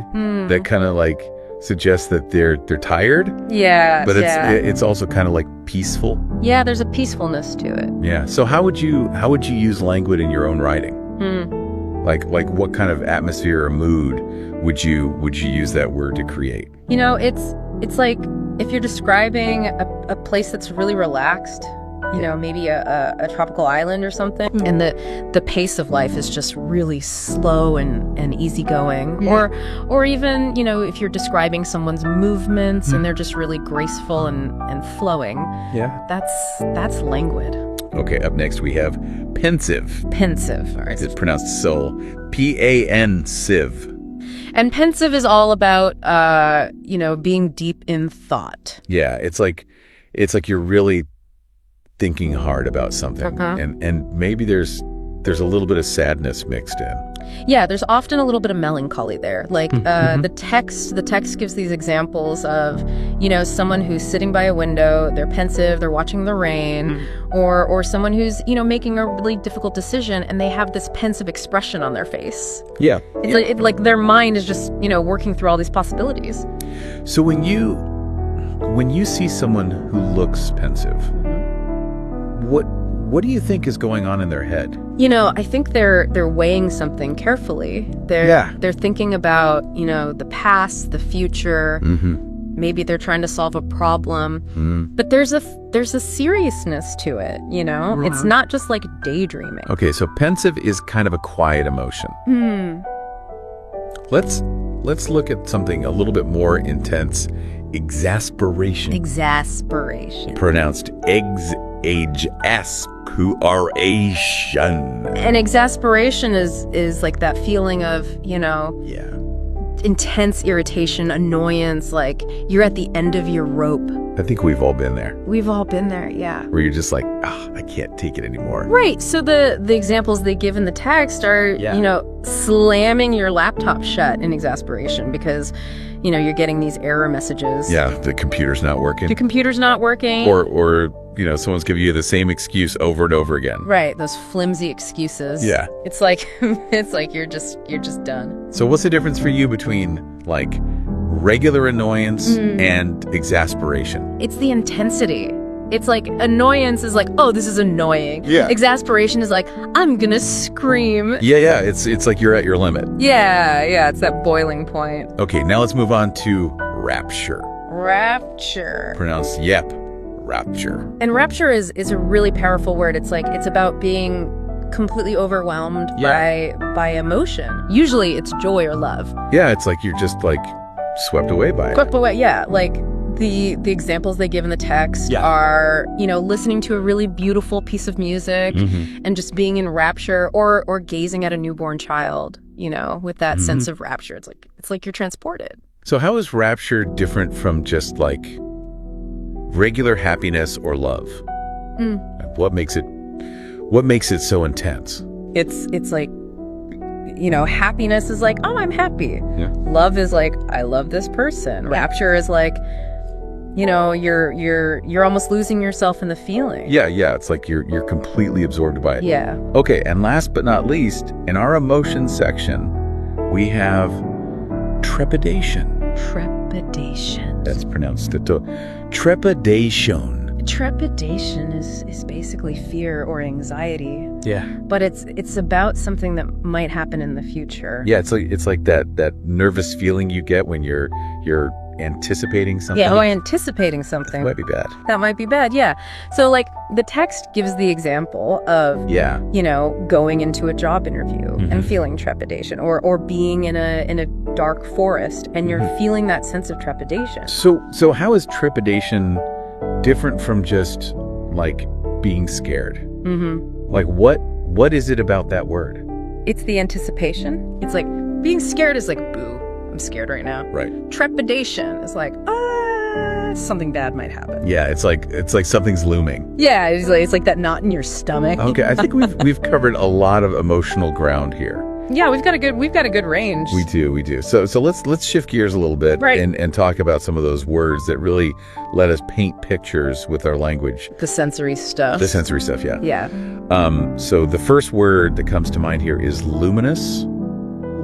that kind of like suggests that they're tired. Yeah, but yeah. it's also kind of like peaceful. Yeah, there's a peacefulness to it. Yeah. So how would you use languid in your own writing? Like what kind of atmosphere or mood would you use that word to create? It's like if you're describing a place that's really relaxed, maybe a tropical island or something, and the pace of life is just really slow and easygoing. Or even, if you're describing someone's movements and they're just really graceful and flowing. Yeah. That's languid. Okay, up next we have pensive. Pensive. All right. It's pronounced soul. P-A-N-sive. And pensive is all about being deep in thought. Yeah, it's like you're really thinking hard about something, and maybe there's a little bit of sadness mixed in. Yeah, there's often a little bit of melancholy there. Like the text gives these examples of, someone who's sitting by a window, they're pensive, they're watching the rain, or someone who's, making a really difficult decision and they have this pensive expression on their face. Yeah. It's like their mind is just, working through all these possibilities. So when you see someone who looks pensive, what do you think is going on in their head? I think they're weighing something carefully. They're thinking about, the past, the future. maybe they're trying to solve a problem. But there's a seriousness to it, you know? It's not just like daydreaming. Okay, so pensive is kind of a quiet emotion. Let's look at something a little bit more intense. Exasperation. Exasperation. Pronounced exasperation. And exasperation is like that feeling of, you know, intense irritation, annoyance, like you're at the end of your rope. I think we've all been there. We've all been there, yeah. Where you're just like, I can't take it anymore. Right. So the examples they give in the text are, you know, slamming your laptop shut in exasperation because, you know, you're getting these error messages. Yeah, the computer's not working. The computer's not working. Or you know, someone's giving you the same excuse over and over again. Right, those flimsy excuses. Yeah. It's like you're just done. So what's the difference for you between like regular annoyance and exasperation? It's the intensity. It's like annoyance is like, oh, this is annoying. Yeah. Exasperation is like, I'm gonna scream. Yeah, it's like you're at your limit. Yeah, it's that boiling point. Okay, now let's move on to rapture. Rapture. Pronounced rapture. And rapture is a really powerful word. It's like, it's about being completely overwhelmed by emotion. Usually it's joy or love. Yeah, it's like you're just like swept away by it. Swept away, yeah. Like the examples they give in the text are, you know, listening to a really beautiful piece of music and just being in rapture or gazing at a newborn child, you know, with that sense of rapture. It's like you're transported. So how is rapture different from just like regular happiness or love? What makes it so intense? It's like, you know, happiness is like, oh, I'm happy. Yeah. Love is like, I love this person. Rapture is like, you know, you're almost losing yourself in the feeling. Yeah, it's like you're completely absorbed by it. Yeah. Okay, and last but not least, in our emotions section, we have trepidation. Trepidation. That's pronounced trepidation. Trepidation is basically fear or anxiety. Yeah. But it's about something that might happen in the future. Yeah, it's like that nervous feeling you get when you're anticipating something. Yeah, anticipating something. That might be bad. That might be bad, yeah. So like the text gives the example of you know, going into a job interview and feeling trepidation or being in a dark forest and you're feeling that sense of trepidation. So how is trepidation different from just like being scared? Like what is it about that word? It's the anticipation. It's like being scared is like, boo, I'm scared right now. Right. Trepidation is like, something bad might happen. Yeah, it's like something's looming. Yeah, it's like that knot in your stomach. Okay, I think we've covered a lot of emotional ground here. Yeah, we've got a good range. We do. So let's shift gears a little bit and talk about some of those words that really let us paint pictures with our language. The sensory stuff. Yeah. Yeah. So the first word that comes to mind here is luminous.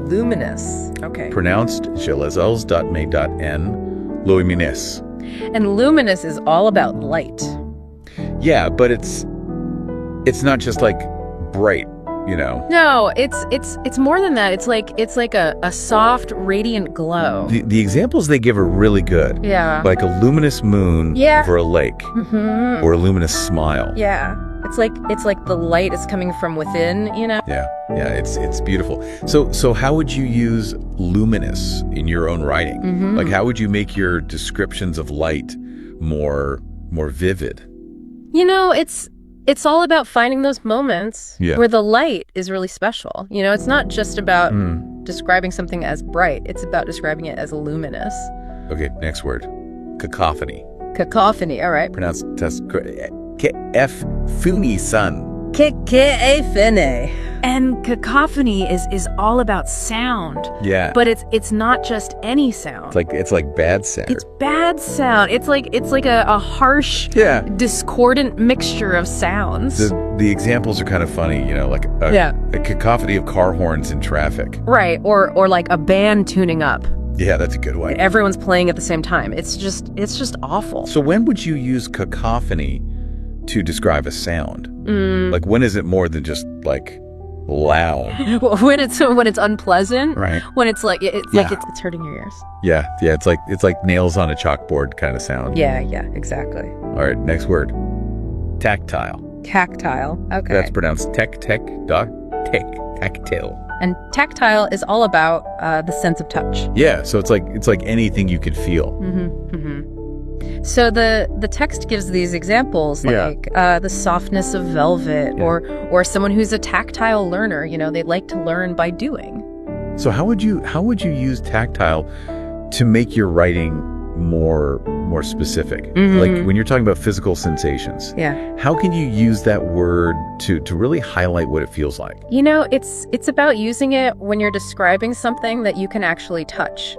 Luminous. Okay. Pronounced gelazels.me.n luminous. And luminous is all about light. Yeah, but it's not just like bright, you know. No, it's more than that. It's like a soft, radiant glow. The examples they give are really good. Yeah. Like a luminous moon over a lake, or a luminous smile. Yeah. It's like the light is coming from within, you know? Yeah, it's beautiful. So how would you use luminous in your own writing? Like how would you make your descriptions of light more vivid? You know, it's all about finding those moments where the light is really special. You know, it's not just about describing something as bright. It's about describing it as luminous. Okay, next word. Cacophony. Cacophony, all right. Pronounced K-F-Funi-san. K-K-A-Fene. And cacophony is all about sound. Yeah. But it's not just any sound. It's like bad sound. It's bad sound. It's like a harsh, discordant mixture of sounds. The examples are kind of funny, you know, like a cacophony of car horns in traffic. Right, or like a band tuning up. Yeah, that's a good one. Everyone's playing at the same time. It's just awful. So when would you use cacophony to describe a sound? Like when is it more than just like Loud. When it's unpleasant, Right. when it's like it's hurting your ears. Yeah, it's like nails on a chalkboard kind of sound. Yeah, exactly. All right, next word. Tactile. Tactile. Okay. That's pronounced tactile. And tactile is all about the sense of touch. Yeah, so it's like anything you could feel. So the text gives these examples like the softness of velvet, or someone who's a tactile learner. They like to learn by doing. So how would you use tactile to make your writing more specific? Like when you're talking about physical sensations, how can you use that word to really highlight what it feels like? It's about using it when you're describing something that you can actually touch.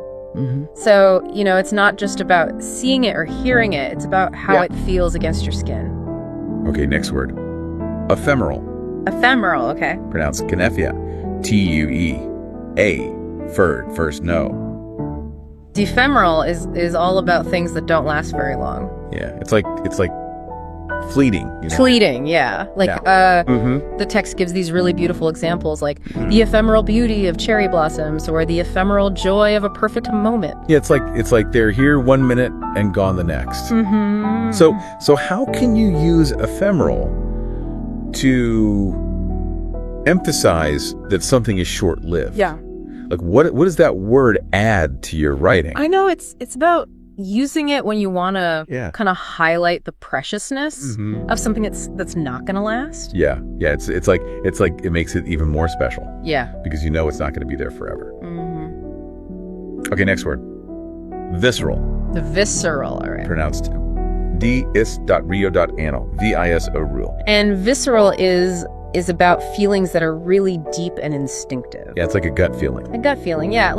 So, it's not just about seeing it or hearing it. It's about how it feels against your skin. Okay, next word. Ephemeral. Ephemeral, okay. Pronounced Knefia. T-U-E-A. First, no. Ephemeral is all about things that don't last very long. Yeah, it's like fleeting. Fleeting, yeah. The text gives these really beautiful examples, like the ephemeral beauty of cherry blossoms, or the ephemeral joy of a perfect moment. Yeah, it's like they're here 1 minute and gone the next. So how can you use ephemeral to emphasize that something is short-lived? Yeah. Like what does that word add to your writing? I know it's about using it when you want to kind of highlight the preciousness of something that's not going to last. Yeah. It's like it makes it even more special. Yeah. Because it's not going to be there forever. Okay, next word. Visceral. The visceral, all right. Pronounced dis.rio.ano. V-I-S-O rule. And visceral is about feelings that are really deep and instinctive. Yeah, it's like a gut feeling. A gut feeling, yeah.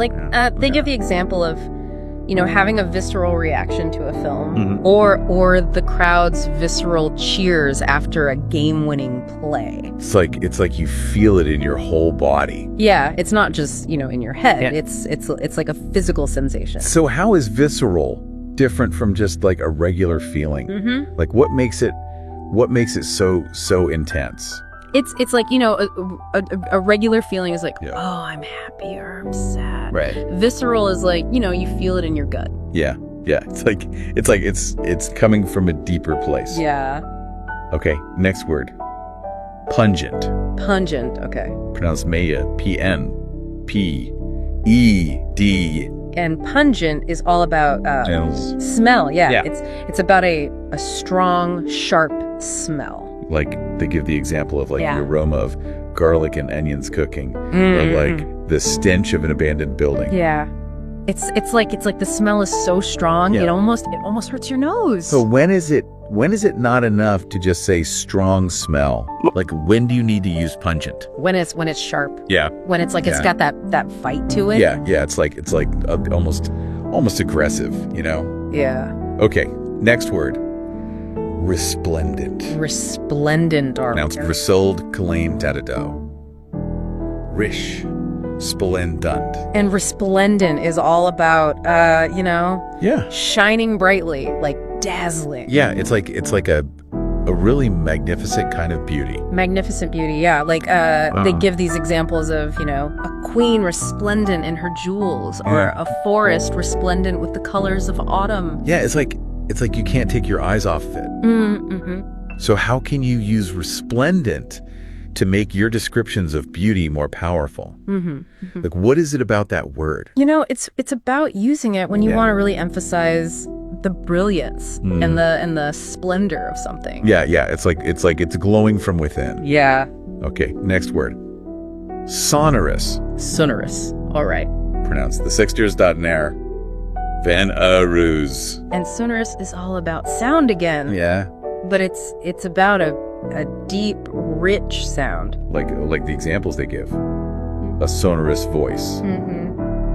They give the example of having a visceral reaction to a film, or the crowd's visceral cheers after a game-winning play. It's like you feel it in your whole body. Yeah, it's not just in your head. It's like a physical sensation. So how is visceral different from just like a regular feeling? Like what makes it so intense? It's like, a regular feeling is like, oh, I'm happy or I'm sad. Right. Visceral is like, you feel it in your gut. Yeah. It's coming from a deeper place. Yeah. Okay, next word. Pungent. Pungent, okay. Pronounced Maya, P-N-P-E-D. And pungent is all about smell. Yeah. It's about a strong, sharp smell. Like they give the example of the aroma of garlic and onions cooking, or like the stench of an abandoned building. Yeah, it's like the smell is so strong it almost hurts your nose. So when is it not enough to just say strong smell? Like when do you need to use pungent? When it's sharp. Yeah. When it's like it's got that fight to it. Yeah. It's like almost aggressive. Yeah. Okay. Next word. Resplendent. Resplendent, or pronounced Risold Kalain Dadado. Rish. Splendent. And resplendent is all about shining brightly, like dazzling. Yeah, it's like a really magnificent kind of beauty. Magnificent beauty, yeah. Like they give these examples of, a queen resplendent in her jewels, or a forest resplendent with the colors of autumn. Yeah, it's like you can't take your eyes off of it. So how can you use resplendent to make your descriptions of beauty more powerful? Like, what is it about that word? It's about using it when you want to really emphasize the brilliance and the splendor of something. Yeah. It's like it's glowing from within. Yeah. Okay, next word. Sonorous. Sonorous. All right. Pronounced the Sixters.nar. Van Arus. And sonorous is all about sound again. Yeah. But it's about a deep, rich sound. Like the examples they give. A sonorous voice.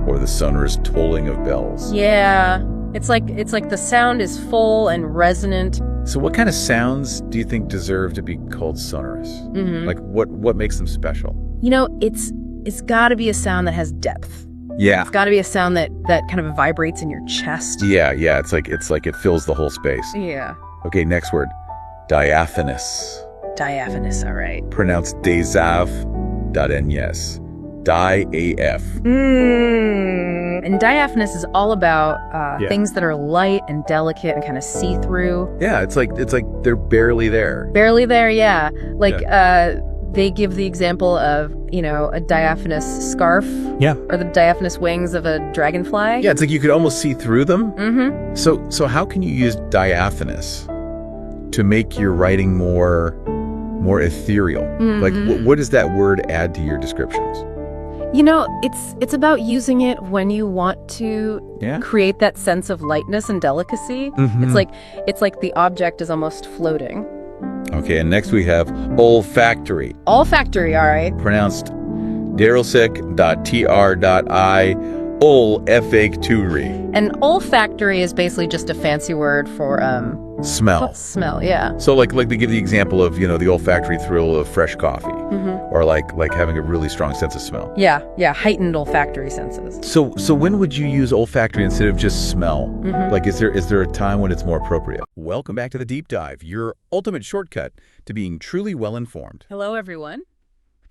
Or the sonorous tolling of bells. Yeah. It's like the sound is full and resonant. So what kind of sounds do you think deserve to be called sonorous? Like what makes them special? It's got to be a sound that has depth. Yeah. It's got to be a sound that kind of vibrates in your chest. Yeah. It's like it fills the whole space. Yeah. Okay, next word. Diaphanous. Diaphanous, all right. Pronounced Desav. diaphanous. Di-A-F. And diaphanous is all about Yeah. things that are light and delicate and kind of see-through. Yeah, it's like they're barely there. Barely there, yeah. Like, they give the example of, a diaphanous scarf. Yeah. Or the diaphanous wings of a dragonfly. Yeah, it's like you could almost see through them. Mm-hmm. So how can you use diaphanous to make your writing more ethereal? Mm-hmm. Like, what does that word add to your descriptions? It's about using it when you want to create that sense of lightness and delicacy. Mhm. It's like the object is almost floating. Okay, and next we have olfactory, Olfactory, all right. pronounced derelsic.tr.I olfactory. And olfactory is basically just a fancy word for Smell. smell, yeah. So like they give the example of, the olfactory thrill of fresh coffee, Mm-hmm. or like having a really strong sense of smell. Yeah, heightened olfactory senses. So when would you use olfactory instead of just smell? Mhm. Like, is there a time when it's more appropriate? Welcome back to The Deep Dive, your ultimate shortcut to being truly well-informed. Hello, everyone.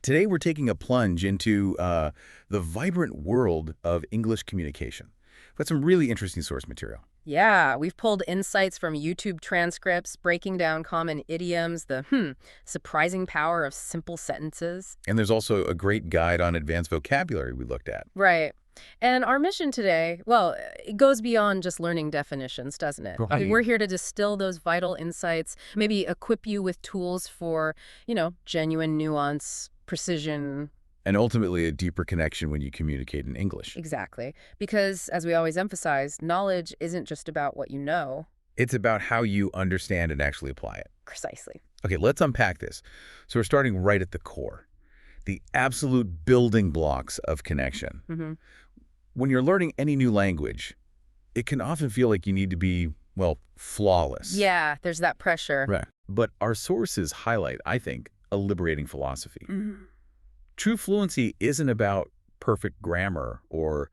Today, we're taking a plunge into the vibrant world of English communication. We've got some really interesting source material. Yeah, we've pulled insights from YouTube transcripts, breaking down common idioms, the surprising power of simple sentences. And there's also a great guide on advanced vocabulary we looked at. Right. And our mission today, well, it goes beyond just learning definitions, doesn't it? Right. We're here to distill those vital insights, maybe equip you with tools for, genuine nuance, precision. And ultimately, a deeper connection when you communicate in English. Exactly. Because, as we always emphasize, knowledge isn't just about what you know. It's about how you understand and actually apply it. Precisely. Okay, let's unpack this. So we're starting right at the core, the absolute building blocks of connection. Mm-hmm. When you're learning any new language, it can often feel like you need to be, flawless. Yeah, there's that pressure. Right. But our sources highlight, I think, a liberating philosophy. Mm-hmm. True fluency isn't about perfect grammar or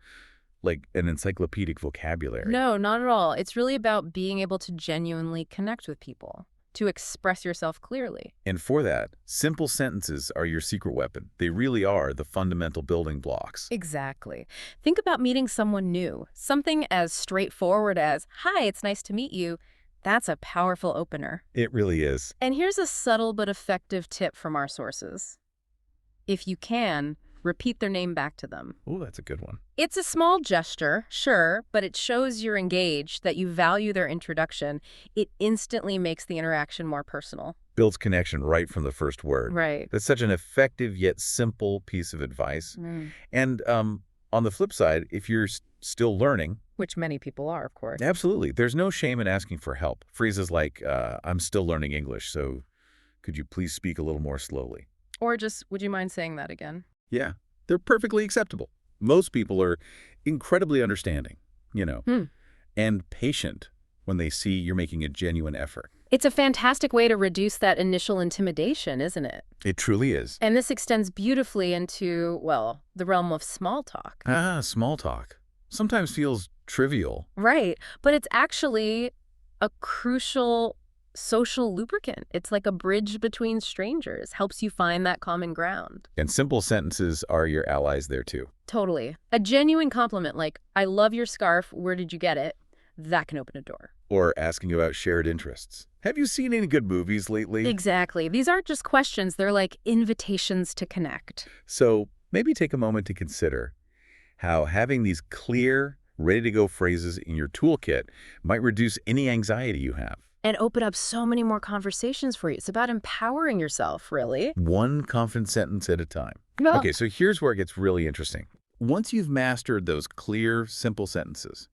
like an encyclopedic vocabulary. No, not at all. It's really about being able to genuinely connect with people, to express yourself clearly. And for that, simple sentences are your secret weapon. They really are the fundamental building blocks. Exactly. Think about meeting someone new. Something as straightforward as, "Hi, it's nice to meet you." That's a powerful opener. It really is. And here's a subtle but effective tip from our sources. If you can, repeat their name back to them. Oh, that's a good one. It's a small gesture, sure, but it shows you're engaged, that you value their introduction. It instantly makes the interaction more personal. Builds connection right from the first word. Right. That's such an effective yet simple piece of advice. Mm. And on the flip side, if you're still learning, Which many people are, of course. absolutely, there's no shame in asking for help. Phrases like, I'm still learning English, so could you please speak a little more slowly? Or just, would you mind saying that again? Yeah, they're perfectly acceptable. Most people are incredibly understanding, and patient when they see you're making a genuine effort. It's a fantastic way to reduce that initial intimidation, isn't it? It truly is. And this extends beautifully into, the realm of small talk. Small talk sometimes feels trivial. Right. But it's actually a crucial social lubricant. It's like a bridge between strangers, helps you find that common ground. And simple sentences are your allies there too. Totally. A genuine compliment like, "I love your scarf, where did you get it?" That can open a door. Or asking about shared interests. Have you seen any good movies lately? Exactly. These aren't just questions, they're like invitations to connect. So maybe take a moment to consider how having these clear, ready-to-go phrases in your toolkit might reduce any anxiety you have. And open up so many more conversations for you. It's about empowering yourself, really. One confident sentence at a time. Well, Okay, so here's where it gets really interesting. Once you've mastered those clear, simple sentences,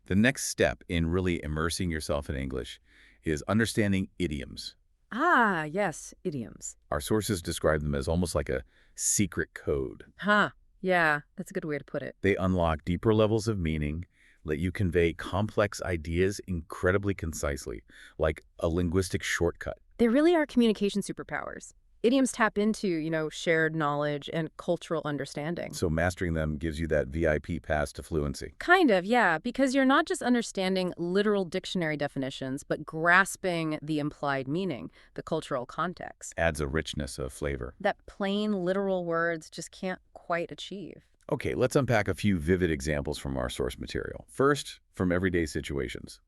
the next step in really immersing yourself in English is understanding idioms. Ah, yes, idioms. Our sources describe them as almost like a secret code. Huh. Yeah, that's a good way to put it. They unlock deeper levels of meaning, let you convey complex ideas incredibly concisely, like a linguistic shortcut. They really are communication superpowers. Idioms tap into, shared knowledge and cultural understanding. So mastering them gives you that VIP pass to fluency. Kind of, yeah, because you're not just understanding literal dictionary definitions, but grasping the implied meaning, the cultural context, Adds a richness of flavor. that plain literal words just can't quite achieve. Okay, let's unpack a few vivid examples from our source material. First, from everyday situations.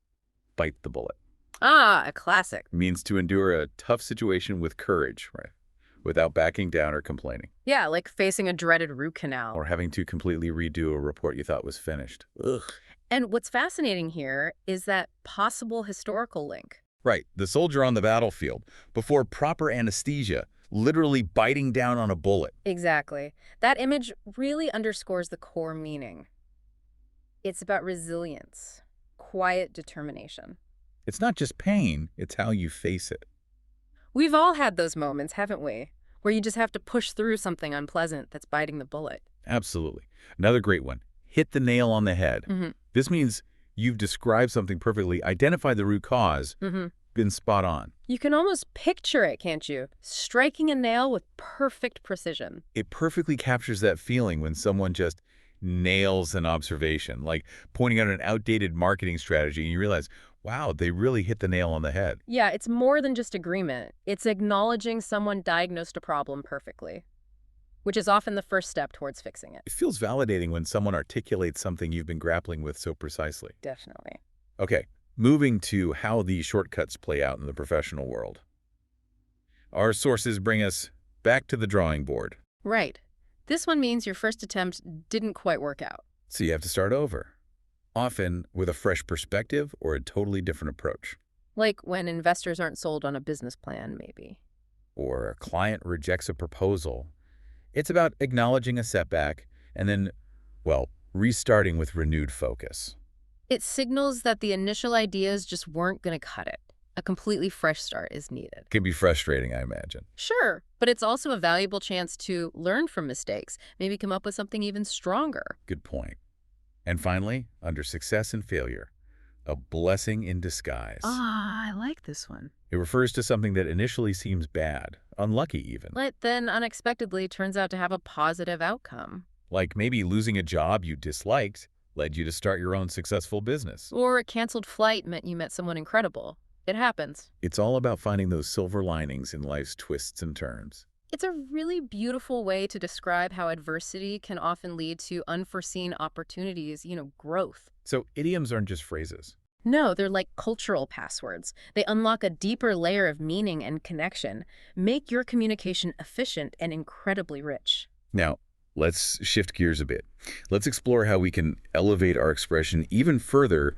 Bite the bullet. Ah, a classic. Means to endure a tough situation with courage, right? Without backing down or complaining. Yeah, like facing a dreaded root canal. Or having to completely redo a report you thought was finished. Ugh. And what's fascinating here is that possible historical link. Right, the soldier on the battlefield, before proper anesthesia, literally biting down on a bullet. Exactly. That image really underscores the core meaning. It's about resilience, quiet determination. It's not just pain, it's how you face it. We've all had those moments, haven't we? Where you just have to push through something unpleasant that's biting the bullet. Absolutely. Another great one, hit the nail on the head. Mm-hmm. This means you've described something perfectly, identified the root cause, been spot on. You can almost picture it, can't you? Striking a nail with perfect precision. It perfectly captures that feeling when someone just nails an observation, like pointing out an outdated marketing strategy, and you realize, wow, they really hit the nail on the head. Yeah, it's more than just agreement. It's acknowledging someone diagnosed a problem perfectly, which is often the first step towards fixing it. It feels validating when someone articulates something you've been grappling with so precisely. Definitely. Okay, moving to how these shortcuts play out in the professional world. Our sources bring us back to the drawing board. Right. This one means your first attempt didn't quite work out. So you have to start over, often with a fresh perspective or a totally different approach. Like when investors aren't sold on a business plan, maybe. Or a client rejects a proposal. It's about acknowledging a setback and then, well, restarting with renewed focus. It signals that the initial ideas just weren't going to cut it. A completely fresh start is needed. Can be frustrating, I imagine. Sure, but it's also a valuable chance to learn from mistakes, maybe come up with something even stronger. Good point. And finally, under success and failure, a blessing in disguise. Ah, I like this one. It refers to something that initially seems bad, unlucky even. But then unexpectedly turns out to have a positive outcome. Like maybe losing a job you disliked led you to start your own successful business. Or a canceled flight meant you met someone incredible. It happens. It's all about finding those silver linings in life's twists and turns. It's a really beautiful way to describe how adversity can often lead to unforeseen opportunities, growth. So idioms aren't just phrases. No, they're like cultural passwords. They unlock a deeper layer of meaning and connection, make your communication efficient and incredibly rich. Now, let's shift gears a bit. Let's explore how we can elevate our expression even further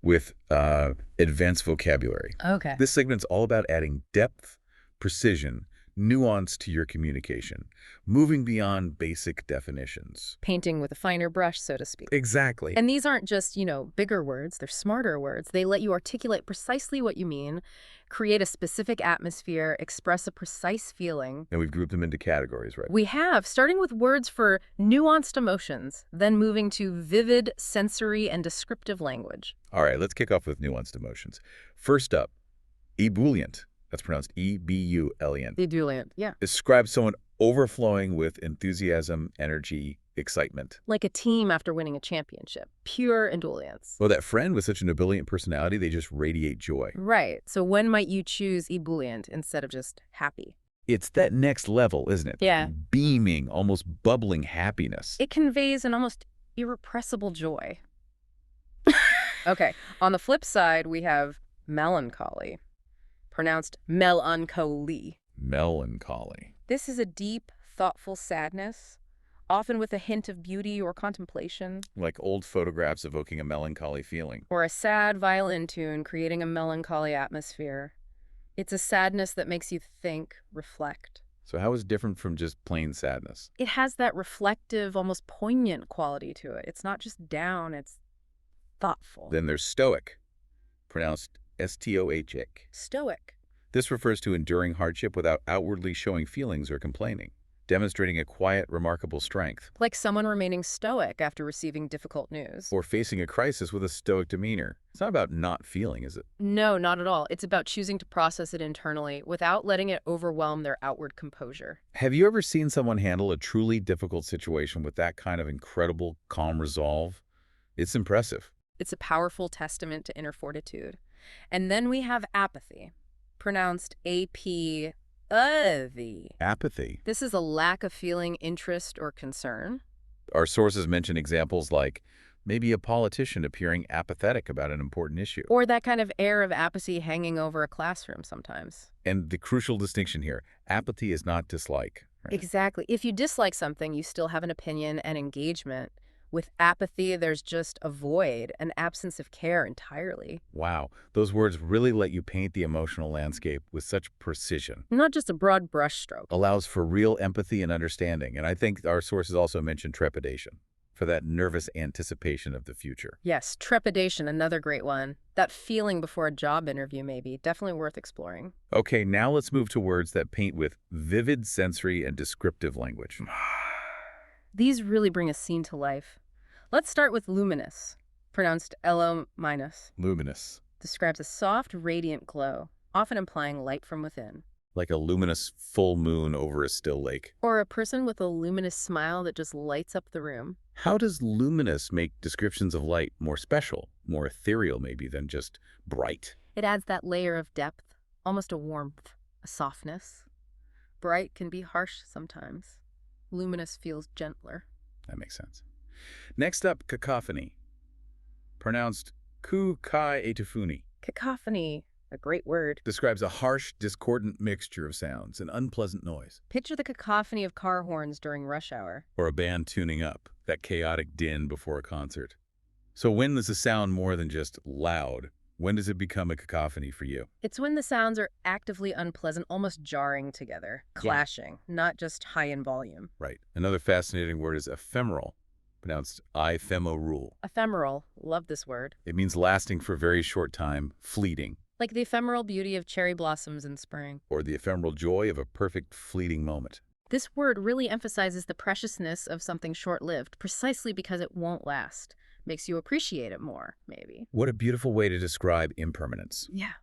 with advanced vocabulary. Okay. This segment's all about adding depth, precision, nuance to your communication, moving beyond basic definitions. Painting with a finer brush, so to speak. Exactly. And these aren't just, bigger words, they're smarter words. They let you articulate precisely what you mean, create a specific atmosphere, express a precise feeling. And we've grouped them into categories, right? We have, starting with words for nuanced emotions, then moving to vivid, sensory, and descriptive language. All right, let's kick off with nuanced emotions. First up, ebullient. That's pronounced E-B-U-L-E-N. Ebullient, yeah. Describes someone overflowing with enthusiasm, energy, excitement. Like a team after winning a championship. Pure ebullience. Well, that friend with such an ebullient personality, they just radiate joy. Right. So when might you choose ebullient instead of just happy? It's that next level, isn't it? Yeah. Beaming, almost bubbling happiness. It conveys an almost irrepressible joy. Okay. On the flip side, we have melancholy. Pronounced melancholy. Melancholy. This is a deep, thoughtful sadness, often with a hint of beauty or contemplation. Like old photographs evoking a melancholy feeling. Or a sad violin tune creating a melancholy atmosphere. It's a sadness that makes you think, reflect. So how is it different from just plain sadness? It has that reflective, almost poignant quality to it. It's not just down, it's thoughtful. Then there's stoic, pronounced S-T-O-H-I-C. Stoic. This refers to enduring hardship without outwardly showing feelings or complaining. demonstrating a quiet, remarkable strength. Like someone remaining stoic after receiving difficult news. Or facing a crisis with a stoic demeanor. It's not about not feeling, is it? No, not at all. It's about choosing to process it internally without letting it overwhelm their outward composure. Have you ever seen someone handle a truly difficult situation with that kind of incredible, calm resolve? It's impressive. It's a powerful testament to inner fortitude. And then we have apathy, pronounced A-P-A-V. Apathy. This is a lack of feeling interest or concern. Our sources mention examples like maybe a politician appearing apathetic about an important issue. Or that kind of air of apathy hanging over a classroom sometimes. And the crucial distinction here, apathy is not dislike. Right? Exactly. If you dislike something, you still have an opinion and engagement. With apathy, there's just a void, an absence of care entirely. Wow, those words really let you paint the emotional landscape with such precision. Not just a broad brushstroke. Allows for real empathy and understanding. And I think our sources also mention trepidation for that nervous anticipation of the future. Yes, trepidation, another great one. That feeling before a job interview, maybe. Definitely worth exploring. Okay, now let's move to words that paint with vivid sensory and descriptive language. These really bring a scene to life. Let's start with luminous, pronounced L-O-. Luminous. Describes a soft, radiant glow, often implying light from within. Like a luminous full moon over a still lake. Or a person with a luminous smile that just lights up the room. How does luminous make descriptions of light more special, more ethereal maybe than just bright? It adds that layer of depth, almost a warmth, a softness. Bright can be harsh sometimes. Luminous feels gentler. That makes sense. Next up, cacophony. Pronounced ku-kai-etufuni. Cacophony, a great word. Describes a harsh, discordant mixture of sounds, an unpleasant noise. Picture the cacophony of car horns during rush hour. Or a band tuning up, that chaotic din before a concert. So when does a sound more than just loud? When does it become a cacophony for you? It's when the sounds are actively unpleasant, almost jarring together, clashing, not just high in volume. Right. Another fascinating word is ephemeral, pronounced ephemeral. Ephemeral, love this word. It means lasting for a very short time, fleeting. Like the ephemeral beauty of cherry blossoms in spring. Or the ephemeral joy of a perfect fleeting moment. This word really emphasizes the preciousness of something short-lived, precisely because it won't last. Makes you appreciate it more, maybe. What a beautiful way to describe impermanence. Yeah.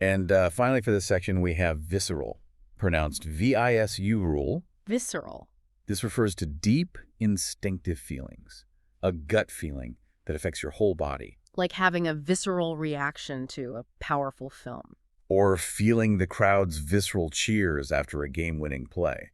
And finally for this section, we have visceral, pronounced V-I-S-U-RAL. Visceral. This refers to deep, instinctive feelings, a gut feeling that affects your whole body. Like having a visceral reaction to a powerful film. Or feeling the crowd's visceral cheers after a game-winning play.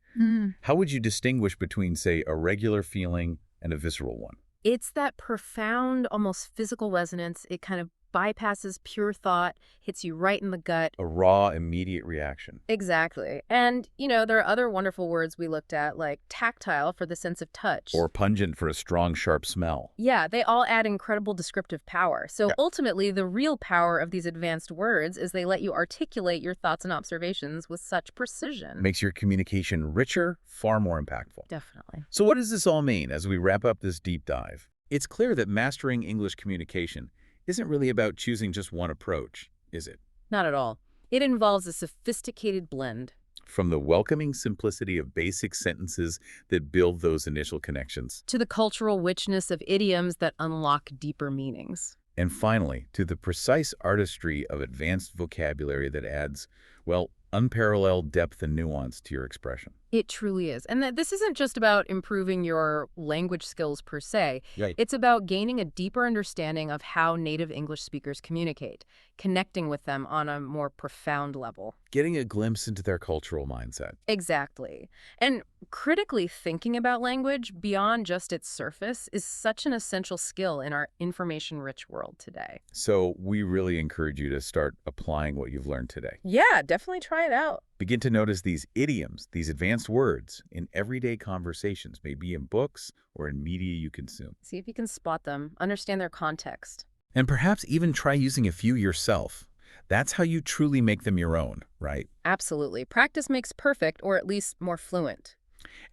How would you distinguish between, say, a regular feeling and a visceral one? It's that profound, almost physical resonance. It kind of bypasses pure thought, hits you right in the gut. A raw, immediate reaction. Exactly. And, there are other wonderful words we looked at, like tactile for the sense of touch. Or pungent for a strong, sharp smell. Yeah, they all add incredible descriptive power. So ultimately, the real power of these advanced words is they let you articulate your thoughts and observations with such precision. Makes your communication richer, far more impactful. Definitely. So what does this all mean as we wrap up this deep dive? It's clear that mastering English communication isn't really about choosing just one approach, is it? Not at all. It involves a sophisticated blend. From the welcoming simplicity of basic sentences that build those initial connections. To the cultural richness of idioms that unlock deeper meanings. And finally, to the precise artistry of advanced vocabulary that adds, well, unparalleled depth and nuance to your expression. It truly is. And this isn't just about improving your language skills per se. Right. It's about gaining a deeper understanding of how native English speakers communicate, connecting with them on a more profound level. Getting a glimpse into their cultural mindset. Exactly. And critically thinking about language beyond just its surface is such an essential skill in our information-rich world today. So we really encourage you to start applying what you've learned today. Yeah, definitely try it out. Begin to notice these idioms, these advanced words in everyday conversations, maybe in books or in media you consume. See if you can spot them, understand their context. And perhaps even try using a few yourself. That's how you truly make them your own, right? Absolutely. Practice makes perfect, or at least more fluent.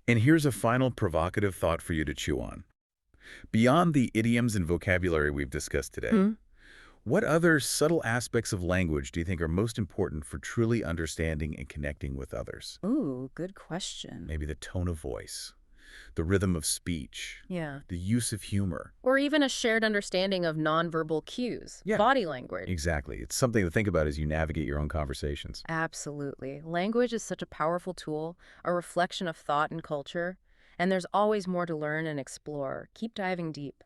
And here's a final provocative thought for you to chew on. Beyond the idioms and vocabulary we've discussed today, What other subtle aspects of language do you think are most important for truly understanding and connecting with others? Ooh, good question. Maybe the tone of voice, the rhythm of speech, Yeah. the use of humor. Or even a shared understanding of nonverbal cues, Yeah, body language. exactly. It's something to think about as you navigate your own conversations. Absolutely. Language is such a powerful tool, a reflection of thought and culture, and there's always more to learn and explore. Keep diving deep.